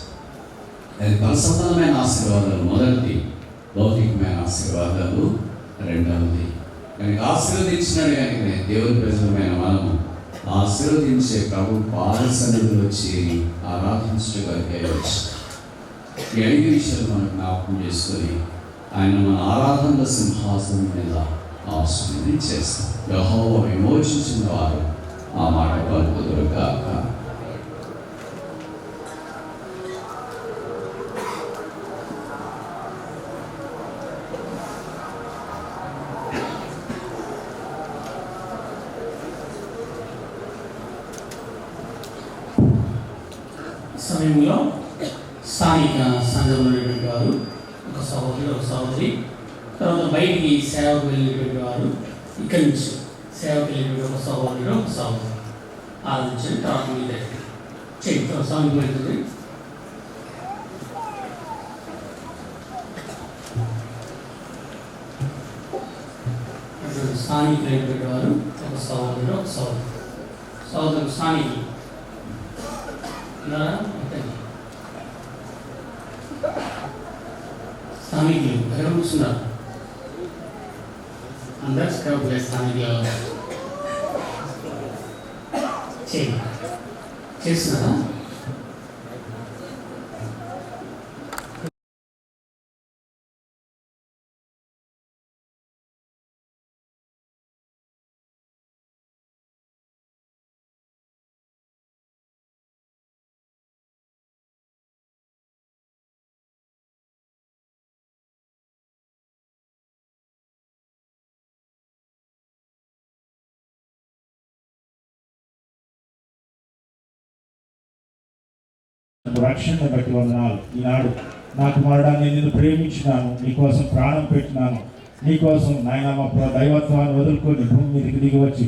అది పరిసంబంధమైన ఆశీర్వాదాలు మొదటిది, భౌతికమైన ఆశీర్వాదాలు రెండవది. కనుక ఆశీర్వదించినాడు కనుక దేవుని ప్రజలమైన మనము ఆశీర్వదించే ప్రభు పాద సన్నిధిలో చేరి ఆరాధించడానికి వచ్చు. ఈ 5 విషయాలు మనం జ్ఞాపకం చేసుకొని ఆయన మన ఆరాధనల సింహాసనం మీద ఆశీర్వదించేస్తాం. యెహోవా విమోచించిన వారు ఆ మాట పలుకుదురు గాక. సమయంలో స్థానిక సంఘంలో ఉన్నటువంటి వారు, ఒక సహోదరుడు, ఒక సహోదరి, తర్వాత బయటికి సేవకు వెళ్ళినటువంటి వారు, ఇక్కడి నుంచి సేవకు వెళ్ళినటువంటి ఒక సహోదరుడు, ఒక సహోదరు ఆలోచించండి. తర్వాత మీ దగ్గర చేయండి. సమయం వెళ్తుంది. స్థానికులు అయినటువంటి వారు, ఒక సహోదరుడు, ఒక సహోదరు స్థానికులు స్థానికులు ఎక్కడ కూర్చున్నారు? అందరు స్క్రబ్లే స్థానికులు చేస్తున్నారా? రక్షణ బట్టి వందనాలు. ఈనాడు నా కుమారుడా, నేను నిన్ను ప్రేమించినాను, నీకోసం ప్రాణం పెట్టినాను, నీకోసం నాయన మా దైవత్వాన్ని వదులుకొని భూమి మీదకి దిగి వచ్చి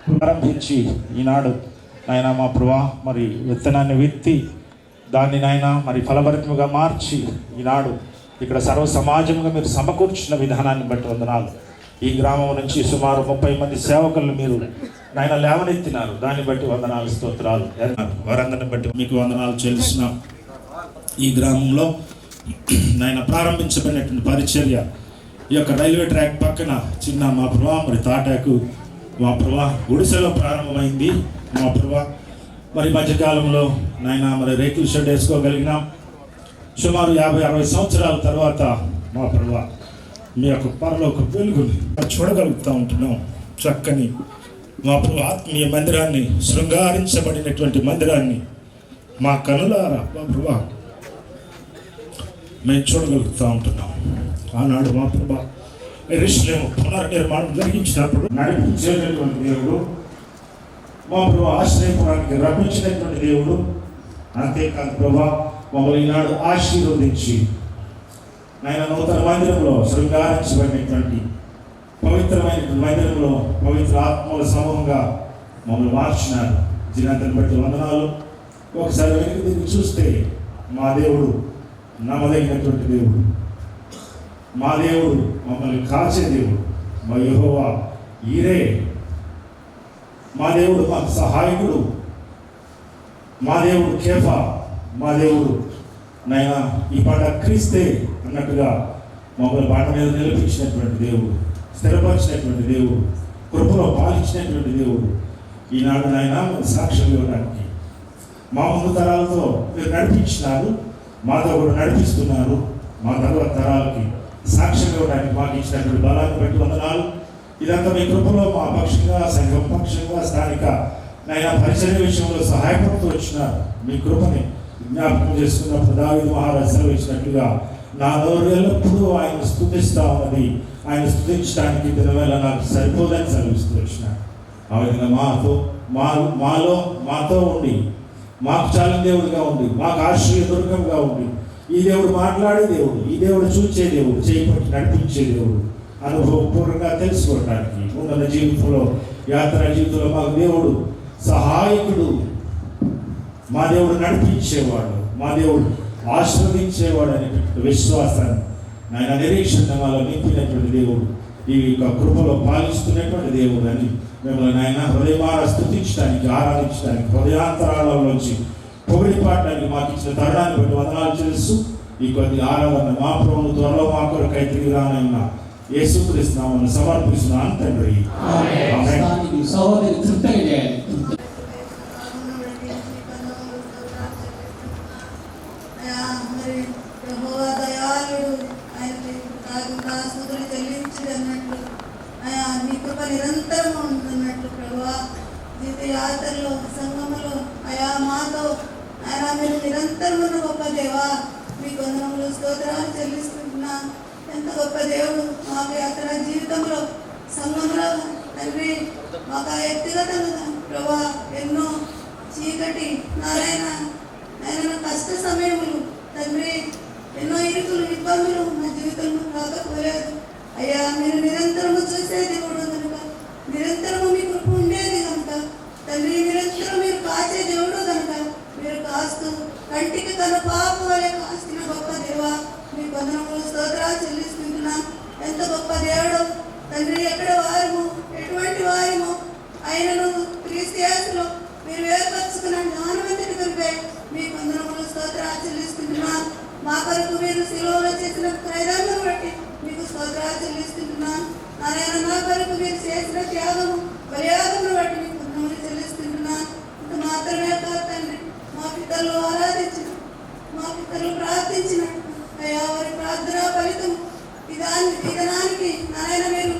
ప్రారంభించి ఈనాడు నాయన మా ప్రభా మరి విత్తనాన్ని విత్తి దాన్ని నాయన మరి ఫలభరితముగా మార్చి ఈనాడు ఇక్కడ సర్వ సమాజంగా మీరు సమకూర్చిన విధానాన్ని బట్టి వందనాలు. ఈ గ్రామం నుంచి సుమారు 30 మంది సేవకులను మీరు నాయన లేవనెత్తినారు. దాన్ని బట్టి వందనాలు, స్తోత్రాలు. వారందరిని బట్టి మీకు వందనాలు చెల్లిస్తున్నాం. ఈ గ్రామంలో నాయన ప్రారంభించబడినటువంటి పరిచర్య ఈ యొక్క రైల్వే ట్రాక్ పక్కన చిన్న మా ప్రభా మరి తాటాకు మా ప్రభా గుడిసెలో ప్రారంభమైంది. మా ప్రభా మరి మధ్యకాలంలో నాయన మరి రేకుల షెడ్ వేసుకోగలిగినాం. సుమారు 50-60 సంవత్సరాల తర్వాత మా ప్రభా మీ యొక్క పరలోక వెలుగుని చూడగలుగుతూ ఉంటున్నాం. చక్కని మా ప్రభు ఆత్మీయ మందిరాన్ని, శృంగారించబడినటువంటి మందిరాన్ని మా కనులారా మా ప్రభా మేము చూడగలుగుతూ ఉంటున్నాం. ఆనాడు మా ప్రభా యెరూషలేము పునర్నిర్మాణం జరిగించినప్పుడు నడిపించేటటువంటి దేవుడు, మా ప్రభా ఆశ్రయపురానికి రప్పించినటువంటి దేవుడు. అంతేకాదు ప్రభా మమ్మల్ని ఈనాడు ఆశీర్వదించి ఆయన నూతన మందిరంలో శృంగారించబడినటువంటి పవిత్రమైనటువంటి మందిరంలో పవిత్ర ఆత్మల సమూహంగా మమ్మల్ని మార్చినారు. దినంతని బట్టి వందనాలు. ఒకసారి వెనక్కి తిరిగి చూస్తే మా దేవుడు నమ్మదగినటువంటి దేవుడు, మా దేవుడు మమ్మల్ని కాచే దేవుడు, మా యెహోవా ఈరే మా దేవుడు, మాకు సహాయకుడు, మా దేవుడు కేఫా, మా దేవుడు నైనా ఈ పంట క్రీస్తే అన్నట్టుగా మమ్మల్ని బాట మీద నిలిపించినటువంటి దేవుడు, స్థిరపరిచినటువంటి దేవుడు, కృపలో పాలించినటువంటి దేవుడు ఈనాడు నాయన సాక్ష్యం ఇవ్వడానికి మా ముందు తరాలతో మీరు నడిపించినారు, మాతో కూడా నడిపిస్తున్నారు. మా తర్వాత తరాలకి సాక్ష్యం ఇవ్వడానికి మాకు ఇచ్చినటువంటి బలాన్ని బట్టి వందనాలు. ఇదంతా మీ కృపలో మా పక్షంగా, సంఘం పక్షంగా, స్థానిక నాయన పరిచర్య విషయంలో సహాయపడుతూ వచ్చినారు. మీ కృపని జ్ఞాపకం చేసుకున్నప్పుడు దావీదు మహారాజు సెలవిచ్చినట్లుగా నా నోరు ఎల్లప్పుడూ ఆయన స్తుతిస్తూ ఉన్నది, ఆయన స్తుతించడానికి దినవేళ నాకు సరిపోదని సెలవిస్తూ వచ్చినాడు. ఆ విధంగా మాతో ఉండి మాకు చాలిన దేవుడిగా ఉండి, మాకు ఆశ్రయ దుర్గంగా ఉండి, ఈ దేవుడు మాట్లాడే దేవుడు, ఈ దేవుడు చూచే దేవుడు, చేపట్టి నడిపించే దేవుడు అనుభవపూర్వకంగా తెలుసుకోవడానికి ఉన్న జీవితంలో, యాత్రా జీవితంలో మాకు దేవుడు సహాయకుడు, మా దేవుడు నడిపించేవాడు, మా దేవుడు ఆశీర్వదించేవాడు అనేటువంటి విశ్వాసాన్ని ఆయన నిరీక్షణ మాలో నింపినటువంటి దేవుడు, ఈ యొక్క కృపలో పాలిస్తున్నటువంటి దేవుడు అని మిమ్మల్ని ఆయన హృదయమార స్తుతించడానికి, ఆరాధించడానికి, హృదయాంతరాలలోంచి పొగిడి పాడడానికి మాకు ఇచ్చిన తరుణాన్ని బట్టి వందనాలు తెలుసు. ఈ కొద్ది ఆరాధన మా ప్రభువు త్వరలో మా కొరకై తిరిగి రానైనా యేసుక్రీస్తు నామమున సమర్పిస్తున్నాను తండ్రి. ఆమేన్. సహోదరి తృప్తిగా చేయాలి. నిరంతరం ఉంటున్నట్లు ప్రభువా, జీవిత యాత్రలో, సంఘములో అయా మాతో ఆయన మీరు నిరంతరం ఉన్న గొప్ప దేవా, మీకు వందనములు స్తోత్రాలు చెల్లిస్తున్నా. ఎంత గొప్ప దేవుడు మాకు యాత్ర జీవితంలో, సంఘంలో తండ్రి మాకు ఆ వ్యక్తిగతంగా ప్రభా ఎన్నో చీకటి నారాయణ కష్ట సమయములు తండ్రి, ఎన్నో ఇరుకులు ఇబ్బందులు నా జీవితంలో రాకపోలేదు అయ్యా. మీరు నిరంతరము చూసే దేవుడు కనుక, నిరంతరము మీ కృప ఉండేది కనుక తండ్రి, నిరంతరం మీరు కాచే దేవుడు కనుక మీరు కాస్తూ కంటికి తన పాప వలె కాసిన గొప్ప దేవా, మీ వందనములు స్తోత్రాలు చెల్లిస్తుంటున్నాం. ఎంత గొప్ప దేవుడు తండ్రి, ఎక్కడ వారము, ఎటువంటి వారము ఆయనను క్రీస్తులో మీరు ఏర్పరచుకున్న జ్ఞానవంతుడి కొరకై మీ వందనములు స్తోత్రాలు చెల్లిస్తుంటున్నాం. మా కొరకు మీరు శిలువలో చేసిన త్యాగాలను బట్టి మీకు స్తోత్రాలు చెల్లిస్తుంటున్నాను. నారాయణ నా కొరకు మీరు చేసిన త్యాగము, బలియాగమును బట్టి మీకు వందనములు చెల్లిస్తుంటున్నాను. ఇంత మాత్రమే కాదు తండ్రి, మా పితరులు ఆరాధించిన, మా పితరులు ప్రార్థించిన అయ్యా వారి ప్రార్థనా ఫలితం విధానానికి నారాయణ మీరు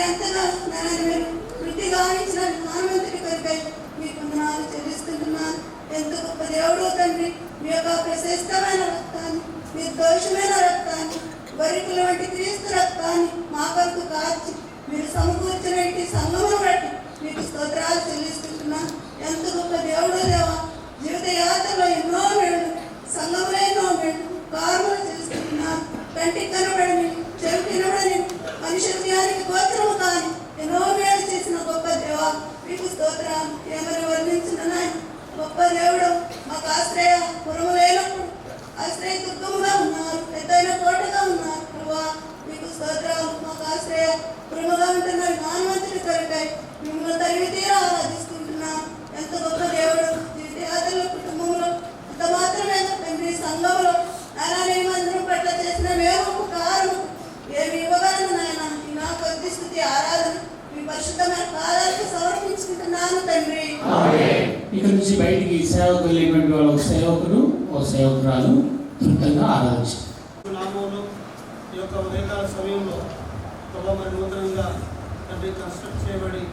అంతగా నారాయణ మీరు వృద్ధి గావించిన జ్ఞానవంతుడి కొరకై మీకు వందనాలు చెల్లిస్తుంటున్నాను. ఎంత గొప్ప దేవుడు తండ్రి, మీ యొక్క ప్రశస్తమైన రక్తాన్ని, నిర్దోషమైన రక్తాన్ని, వరికుల వంటి క్రీస్తు రక్తాన్ని మా కొరకు కార్చి మీరు సమకూర్చిన ఇంటి సంఘమును బట్టి మీకు స్తోత్రాలు చెల్లిస్తుంటున్నాను. ఎంత గొప్ప దేవుడు దేవా, జీవిత యాత్రలో ఎన్నో మేళ్ళు, సంఘంలో ఎన్నో మేళ్ళు, కారులు చేస్తున్నాను. కంటికి కనబడని, చెవికి వినబడని, మనిషి హృదయానికి గోచరము కాని ఎన్నో మేలు చేసిన గొప్ప దేవా మీకు స్తోత్రాలు. ఏమని వర్ణించిన నాయన గొప్ప దేవుడు, మాకు ఆశ్రయ పురము లేనప్పుడు ఆశ్రయ దుర్గముగా ఉన్నారు, పెద్దైన కోటగా ఉన్నారు ప్రభా మీకు స్తోత్రాలు. మాకు ఆశ్రయ పురముగా ఉంటున్న జ్ఞానవంతుడి కొరకై మిమ్మల్ని తరిగి తీరా ఆరాధిస్తుంటున్నాం. ఎంత గొప్ప దేవుడు, జీవిత యాత్రలో, కుటుంబంలో, అంత మాత్రమే తండ్రి సంఘంలో నారాయణ మందిరం పట్ల చేసిన మేము కారణం ఏమి ఇవ్వగలను నాయన. నా కొద్ది స్థుతి ఆరాధన మీ పరిశుద్ధమైన పాదాలకు సమర్పించుకుంటున్నాను తండ్రి. ఇక్కడ నుంచి బయటికి సేవకు వెళ్ళేటువంటి వాళ్ళు ఒక సేవకుడు, ఒక సేవకురాలు తృప్తంగా ఆరాధించారు. నామంలో ఈ యొక్క ఉదయకాల సమయంలో ప్రభావ మరి నూతనంగా తండ్రి కన్స్ట్రక్ట్ చేయబడి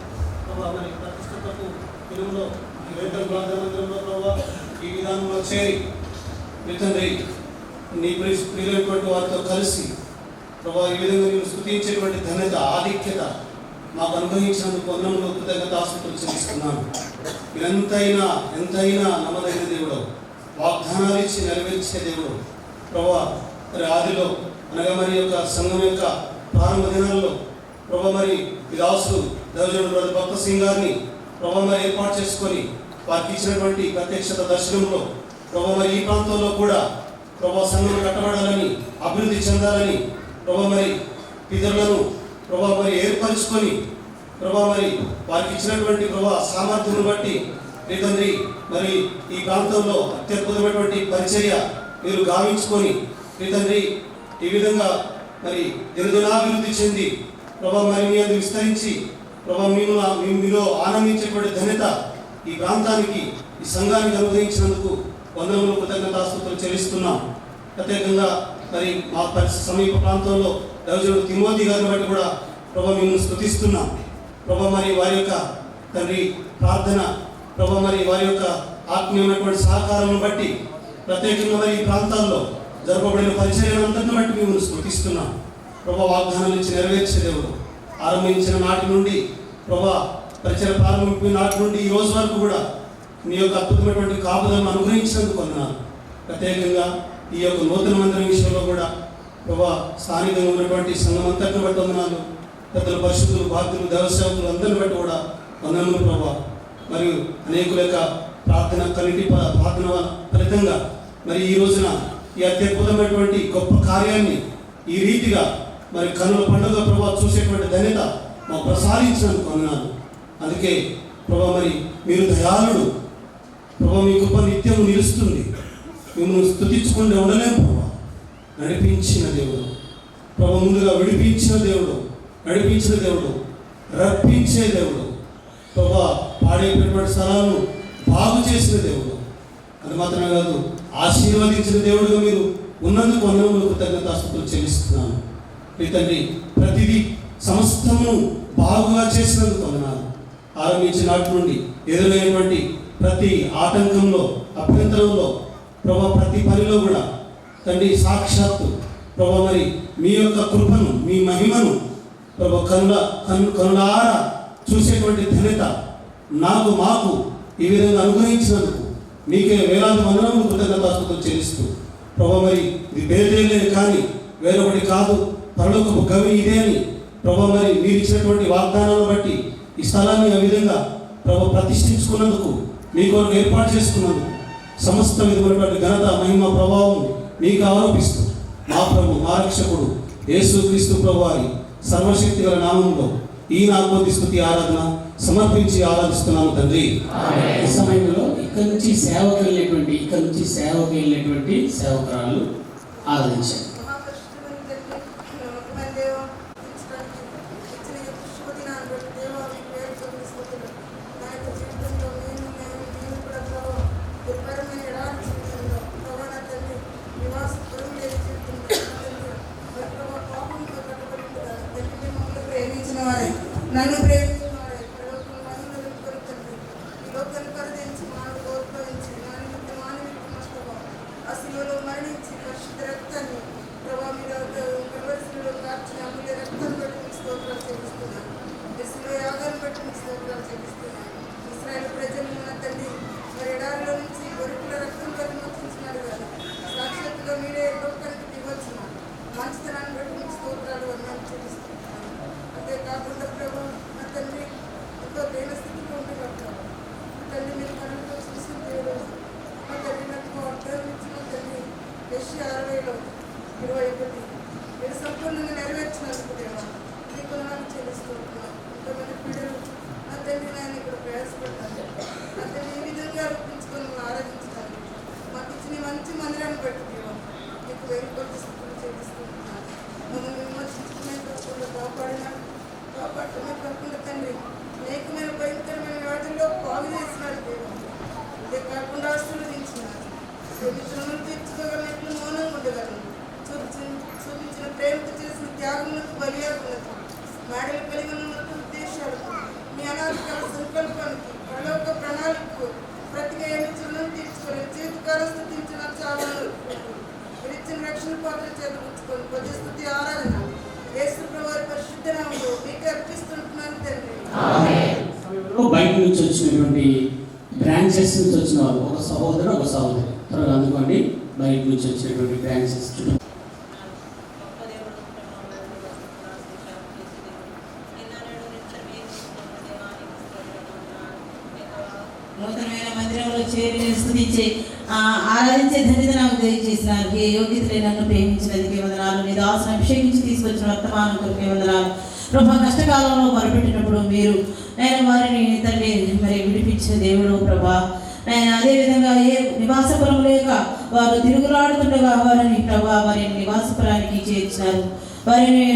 ప్రభావ మరి ప్రతిష్టతకు తెలుగులో ఈ రైతుల ప్రార్థన మందిరంలో ప్రభావ ఈ విధానంలో చేరి మీ తండ్రి నీ ప్రియులైనటువంటి వారితో కలిసి ప్రభావ ఈ విధంగా నేను స్తుతించేటువంటి ఘనత, ఆధిక్యత మాకు అనుభవించినందుకు వందనములు, కృతజ్ఞతాస్తుతులు చెల్లిస్తున్నాను. ఎంతైనా నమ్మదగిన దేవుడు, వాగ్దానాలు ఇచ్చి నెరవేర్చే దేవుడు ప్రభా. మరి ఆదిలో అనగా మరి యొక్క సంఘం యొక్క ప్రారంభ దినాల్లో ప్రభా మరి విదాసులు దైవజనుడు భక్త సింగ్ గారిని ప్రభా మరి ఏర్పాటు చేసుకొని వారికి ఇచ్చినటువంటి ప్రత్యక్షత దర్శనంలో ప్రభా మరి ఈ ప్రాంతంలో కూడా ప్రభా సంఘం కట్టబడాలని, అభివృద్ధి చెందాలని ప్రభా మరి పితరులను ప్రభా మరి ఏర్పరచుకొని ప్రభా మరి వారికి ఇచ్చినటువంటి ప్రభా సామర్థ్యం బట్టి మీ తండ్రి మరి ఈ ప్రాంతంలో అత్యద్భుతమైనటువంటి పరిచర్య మీరు గావించుకొని మీ తండ్రి ఈ విధంగా మరి దినదినాభివృద్ధి చెంది ప్రభా మరి మీ అందు విస్తరించి ప్రభా మీలో ఆనందించేటువంటి ఘనత ఈ ప్రాంతానికి ఈ సంఘానికి అనుగ్రహించినందుకు వందనములు కృతజ్ఞతాస్తుతులు చెల్లిస్తున్నాం. ప్రత్యేకంగా మరి మా సమీప ప్రాంతంలో దైవజనుడు తిమోతి గారిని బట్టి కూడా ప్రభా మిమ్మల్ని స్తుతిస్తున్నాం. ప్రభా మరి వారి యొక్క తండ్రి ప్రార్థన, ప్రభా మరి వారి యొక్క ఆత్మీయమైనటువంటి సహకారాలను బట్టి ప్రత్యేకంగా మరి ఈ ప్రాంతాల్లో జరపబడిన పరిచర్యలంతటిని బట్టి మిమ్మల్ని స్తుతిస్తున్నాం. ప్రభా వాగ్దానాలు ఇచ్చి నెరవేర్చే దేవుడు, ఆరంభించిన నాటి నుండి ప్రభా పరిచయ ప్రారంభించిన నాటి నుండి ఈ రోజు వరకు కూడా నీ యొక్క అద్భుతమైనటువంటి కాపుదలను అనుగ్రహించినందుకు వందనాలు. ప్రత్యేకంగా ఈ యొక్క నూతన మందిరం విషయంలో కూడా ప్రభా స్థానికంగా ఉన్నటువంటి సంఘం అంతటిని బట్టి వందనాలు. పెద్దలు, పరిశుద్ధులు, బాధ్యులు, దేవసేవకులు అందరిని బట్టి కూడా వందనములు ప్రభా. మరియు అనేకుల యొక్క ప్రార్థన ప్రార్థన ఫలితంగా మరి ఈ రోజున ఈ అత్యద్భుతమైనటువంటి గొప్ప కార్యాన్ని ఈ రీతిగా మరి కన్నుల పండుగ ప్రభా చూసేటువంటి ధన్యత మాకు ప్రసాదించినందుకు వందనాలు. అందుకే ప్రభా మరి మీరు దయాళుడు ప్రభా, మీ కృప నిత్యము నిలుస్తుంది. మిమ్మల్ని స్తుతించుకుంటూ ఉండలేము ప్రభా. నడిపించిన దేవుడు ప్రభా, ముందుగా విడిపించిన దేవుడు, నడిపించిన దేవుడు, రప్పించే దేవుడు ప్రభా, పాడైపోయినటువంటి స్థలాలను బాగు చేసిన దేవుడు. అది మాత్రమే కాదు, ఆశీర్వదించిన దేవుడుగా మీరు ఉన్నందుకు వందనములు కృతజ్ఞతాస్తుతులు చెల్లిస్తున్నాను. మీ తండ్రి ప్రతిదీ సమస్తమును బాగుగా చేసినందుకు వందనాలు. ఆరంభించిన నాటి నుండి ఎదురైనటువంటి ప్రతి ఆటంకంలో, అభ్యంతరంలో ప్రభా, ప్రతి పనిలో కూడా తండ్రి సాక్షాత్తు ప్రభా మరి మీ యొక్క కృపను, మీ మహిమను ప్రభా కనులారా చూసేటువంటి ధన్యత నాకు మాకు ఈ విధంగా అనుగ్రహించినందుకు మీకే వేలాది వందనములు కృతజ్ఞతాస్తుతులు చెల్లిస్తూ ప్రభా మరి ఇది బేదేలే కానీ వేరొకటి కాదు, పరలోకపు గవి ఇదే అని ప్రభా మరి మీరు ఇచ్చినటువంటి వాగ్దానాలను బట్టి ఈ స్థలాన్ని ఆ విధంగా ప్రభా ప్రతిష్ఠించుకున్నందుకు, మీ కొరకు ఏర్పాటు చేసుకున్నందుకు సమస్త విధమైనటువంటి ఘనత, మహిమ, ప్రభావం మీకు ఆరోపిస్తూ మా ప్రభు, మా రక్షకుడు యేసుక్రీస్తు ప్రభు వారి సర్వశక్తి గల నామంలో ఈ నామోది స్తుతి ఆరాధన సమర్పించి ఆరాధిస్తున్నాము తండ్రి. ఈ సమయంలో ఇక్కడ నుంచి సేవకు వెళ్ళినటువంటి సేవకురాలు ఆరాధించారు. నన్ను ప్రేమించిన వారే ఈ లోకాన్ని పరిధించి మానవ గౌరవించి అసలు మరణించి పరిశుద్ధ రక్తాన్ని ప్రభావ మీరు కలవరిశిలో కార్చిన అమూల్య రక్తాన్ని బట్టి మీకు స్తోత్రాలు చెల్లిస్తున్నాను. ఎస్లో యాగాన్ని బట్టి మీకు స్తోత్రాలు చెల్లిస్తున్నాను. ఇశ్రాయేలు ప్రజలు ఉన్న తండ్రి మరి ఎడారిలో నుంచి గొర్రెల రక్తంతో విమోచించినారు కదా, సాక్షాత్తుగా మీరే లోకానికి దిగొచ్చిన మంచితనాన్ని బట్టి మీకు స్తోత్రాలు వందనాలు చెల్లిస్తున్నాను. అంతేకాకుండా ప్రభు నా తండ్రి ఎంతో దేన స్థితిలో ఉండేటప్పుడు తండ్రి మీరు మనతో చూసిన దేవుడు మా తండ్రి నాకు అర్థం ఇచ్చిన తండ్రి యెషయా 60:21 మీరు సంపూర్ణంగా నెరవేర్చినందుకు దేవా మీకు వందనాలు చెల్లిస్తున్నాను. ఇంతమంది పిల్లలు నా తండ్రి నేను ఇక్కడ ప్రయాసపడతాను. నా తండ్రి ఈ విధంగా రూపించుకొని ఆరాధించుతాను. మాకు ఇచ్చిన మంచి మందిరాన్ని బట్టి దేవా మీకు వేరు కొద్ది స్థితులు చెల్లిస్తున్నాను. మమ్మల్ని విమర్శించుకునే కాపాడటమే కాకుండా తండ్రి అనేకమైన భయంకరమైన వాటిల్లో బాగు చేసినారు దేవా. ఇదే కాకుండా ఆశీర్వదించినారు. శ్రమలు తీర్చుకోగలిగినట్లు మౌనంగా ఉండగలను. చూపించిన ప్రేమకు చేసిన త్యాగములకు బలియాగులకు మాడలు కలిగి ఉన్న ఉద్దేశాలకు మీ అనాథకాల సంకల్పానికి పరలోక ప్రణాళికకు ప్రతిగా ఎన్నిచలను తీర్చుకొని జీవితకాలం స్థుతించిన చాలను మీరు ఇచ్చిన రక్షణ పాత్ర చేతపుచ్చుకొని కొద్ది స్థుతి ఆరాధన యేసు ప్రభువారి పరిశుద్ధ నామములో మీకు అర్పిస్తుంటున్నాను తండ్రి. బయట నుంచి వచ్చినటువంటి బ్రాంచెస్ నుంచి వచ్చిన వాళ్ళు ఒక సహోదరు ఒక సహోదరి త్వరగా అందుకోండి. బయట నుంచి వచ్చినటువంటి బ్రాంచెస్ నూతనమైన మందిరంలో చేరి స్తుతించే ఆరాధించే ధన్యత నాకు దయచేసినారు. ఏ యోగ్యతలే నన్ను ప్రేమించినందుకే వందనాలు. నీ దాసును అభిషేకించి తీసుకొచ్చిన వర్తమానం కొరకే వందనాలు. ప్రభా కష్టకాలంలో మొరపెట్టినప్పుడు మీరు నేను వారిని తండ్రి మరి విడిపించిన దేవుడు ప్రభా. నేను అదేవిధంగా ఏ నివాసపురం లేక వారు తిరుగులాడుతుండగా వారిని ప్రభా వారిని నివాసపురానికి చేర్చినారు. వారిని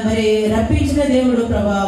మరి రప్పించిన దేవుడు ప్రభా,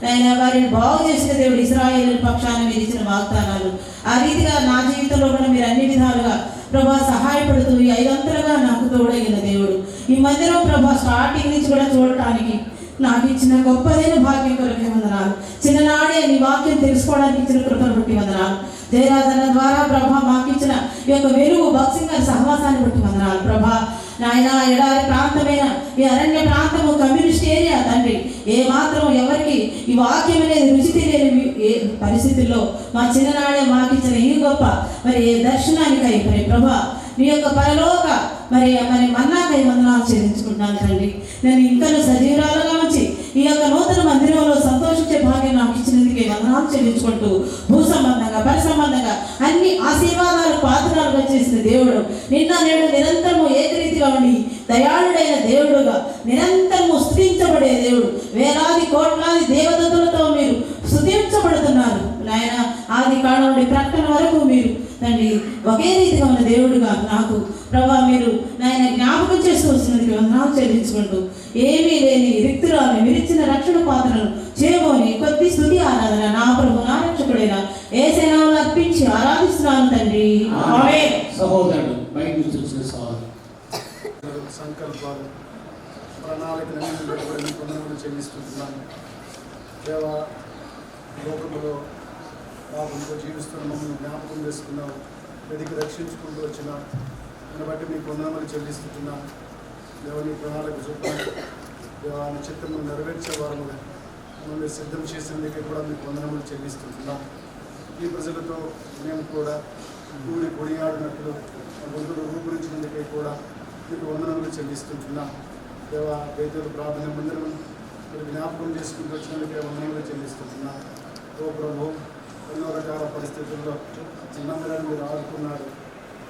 నాయన వారిని బాగు చేసిన దేవుడు, ఇశ్రాయేలు పక్షాన మీరు ఇచ్చిన వాగ్దానాలు ఆ రీతిగా నా జీవితంలో కూడా మీరు అన్ని విధాలుగా ప్రభా సహాయపడుతూ ఈ 5 అంతలుగా నాకు తోడైన దేవుడు. ఈ మందిరం ప్రభా స్టార్టింగ్ నుంచి కూడా చూడటానికి నాకు ఇచ్చిన గొప్పదైన భాగ్యం కొరకే వందనాలు. చిన్ననాడే నీ వాక్యం తెలుసుకోవడానికి ఇచ్చిన కృపను బట్టి వందనాలు. జయరాజన్న ద్వారా ప్రభా మాకు ఇచ్చిన ఈ యొక్క వెలుగు బాక్సింగ్ గారి సహవాసాన్ని బట్టి వందనాలు ప్రభా. నాయన ఎడారి ప్రాంతమైన ఈ అరణ్య ప్రాంతము కమ్యూనిస్ట్ ఏరియా తండ్రి, ఏ మాత్రం ఎవరికి ఈ వాక్యం అనేది రుచి తెలియని ఏ పరిస్థితుల్లో మా చిన్ననాడే మాకు ఇచ్చిన ఈ గొప్ప మరి దర్శనానికై మరి ప్రభా నీ యొక్క పరలోక మరి మన్నాకై వందనాలు చెల్లించుకుంటున్నాను తండ్రి. నేను ఇంకా సజీవురాలుగా ఉంచి ఈ యొక్క నూతన మందిరంలో సంతోషించే భాగ్యం నాకు ఇచ్చినందుకే వందనాలు చెల్లించుకుంటూ భూ సంబంధంగా పరి సంబంధంగా అన్ని ఆశీర్వాదాలు పాత్రలుగా చేసిన దేవుడు, నిన్న నేడు నిరంతరము ఏకరీతిగా ఉండి దయాళుడైన దేవుడుగా నిరంతరము స్తుతించబడే దేవుడు. వేలాది కోట్లాది దేవదూతలతో మీరు స్తుతించబడుతున్నారు నాయన. ఆది కాలం నుండి ప్రకటన వరకు మీరు తండ్రి ఒకే రీతిగా ఉన్న దేవుడుగా నాకు ప్రభా మీరు నాయన జ్ఞాపకం చేస్తూ వచ్చినందుకు వందనాలు చెల్లించుకుంటూ ఏమీ లేని రిక్తురాలను మీరిచ్చిన రక్షణ పాత్రను చేయబోని కొద్ది స్తుతి ఆరాధన నా ప్రభు నా రక్షకుడైన యేసు నామములో అర్పించి ఆరాధిస్తున్నాను తండ్రి. ఆమేన్. సహోదరుడు బయట నుంచి వచ్చిన సహోదరుడు సంకల్పాలు ప్రణాళికలన్నీ కూడా మీకు వందనములు చెల్లిస్తున్నాను దేవా. లోకంలో పాపంతో జీవిస్తున్న మమ్మల్ని జ్ఞాపకం చేసుకున్నావు, వెతికి రక్షించుకుంటూ వచ్చిన దాన్ని బట్టి మీకు వందనములు చెల్లిస్తున్నాను దేవని ప్రణాళిక చొప్పున దేవా మీ చిత్తము నెరవేర్చే వారముగా మమ్మల్ని సిద్ధం చేసినందుకే కూడా మీకు వందనములు చెల్లిస్తున్నాం. ఈ ప్రజలతో మేము కూడా కూడి కొనియాడినట్లు గొంతులు రూపురించినందుకే కూడా మీకు వందనములు చెల్లిస్తున్నాం దేవా. పేదలు ప్రార్థన మందిరం మీరు జ్ఞాపకం చేసుకుంటూ వచ్చినందుకే వందనములు చెల్లిస్తున్నాం. ఓ ప్రభు, ఎన్నో రకాల పరిస్థితుల్లో చిన్నపిల్లలు మీరు ఆడుకున్నారు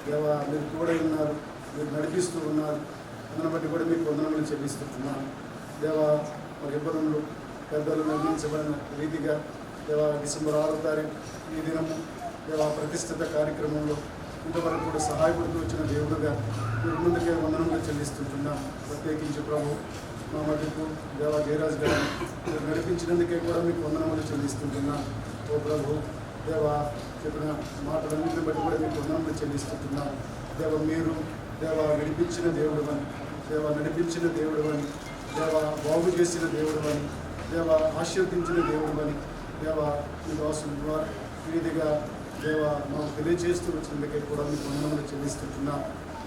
దేవా, మీరు తోడై ఉన్నారు, మీరు నడిపిస్తూ ఉన్నారు. దాన్ని బట్టి కూడా మీకు వందనములు చెల్లిస్తున్నాను దేవా. మరి ఇబ్బందులు పెద్దలు నిర్ణయించబడిన రీతిగా దేవా డిసెంబర్ 6వ తారీఖు ఈ దినము దేవా ప్రతిష్ఠిత కార్యక్రమంలో ఇంతవరకు కూడా సహాయపడుతూ వచ్చిన దేవుడుగా మీరు ముందుకే వందనములు చెల్లిస్తున్నాం. ప్రత్యేకించి ప్రభు మా మధ్యకు దేవా జయరాజ్ గారిని మీరు నడిపించినందుకే కూడా మీకు వందనములు చెల్లిస్తున్నాం. ఓ ప్రభు దేవా, చెప్పిన మాటలన్నింటిని బట్టి కూడా మీకు వందనములు చెల్లిస్తున్నాం దేవ. మీరు దేవా విడిపించిన దేవుడు అని, దేవా నడిపించిన దేవుడు అని, దేవా బాగు చేసిన దేవుడు అని, దేవా ఆశీర్వదించిన దేవుడు అని దేవా మీ దాసుల ద్వారా వీధిగా దేవా మాకు తెలియజేస్తూ వచ్చినందుకే కూడా మీకు వందనములు చెల్లిస్తున్నాం.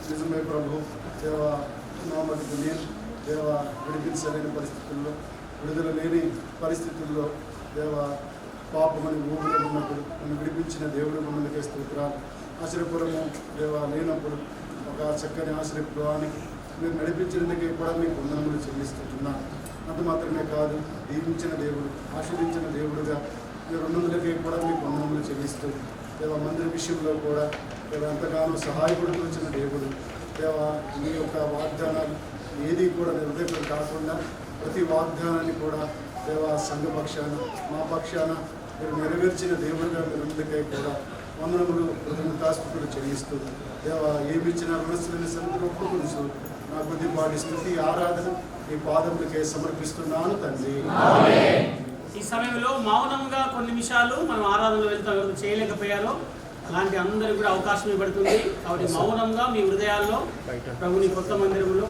నిజమే ప్రభు దేవా, మా మధ్యకు నేను దేవా విడిపించలేని పరిస్థితుల్లో, విడుదల లేని పరిస్థితుల్లో దేవా పాపమని ఊపిలో ఉన్నప్పుడు నన్ను విడిపించిన దేవుడు మమ్మల్ని స్తోత్రాలు. ఆశ్రయపురము దేవా లేనప్పుడు ఒక చక్కని ఆశ్రయపురానికి మీరు నడిపించినందుకే కూడా మీకు వందనములు చెల్లిస్తున్నాను. అంత మాత్రమే కాదు, దీవించిన దేవుడు, ఆశీర్వదించిన దేవుడుగా మీరు ఉన్నందులకే కూడా మీకు వందనములు చెల్లిస్తూ దేవా మందిర విషయంలో కూడా దేవా ఎంతగానో సహాయపడుతూ వచ్చిన దేవుడు దేవా. మీ యొక్క వాగ్దానాలు ఏది కూడా నిర్వహించడం కాకుండా ప్రతి వాగ్దానాన్ని కూడా దేవా సంఘ పక్షాన మా పక్షాన మీరు నెరవేర్చిన దేవుడిగా మీరు ఉన్నందుకే కూడా వందనములు కృతజ్ఞతాస్తుతులు చెల్లిస్తూ దేవా ఏమి ఇచ్చిన రుణస్తులని సన్నిధిలో ఒప్పుకొలుసు నా కొద్దిపాటి స్థుతి ఆరాధన ఈ పాదములకే సమర్పిస్తున్నాను తండ్రి. ఈ సమయంలో మౌనంగా కొన్ని నిమిషాలు మనం ఆరాధనలో వెళ్తాం, చేయలేకపోయారో అలాంటి అందరికీ కూడా అవకాశం ఇవ్వబడుతుంది. కాబట్టి మౌనంగా మీ హృదయాల్లో ప్రభుని కొత్త మందిరంలో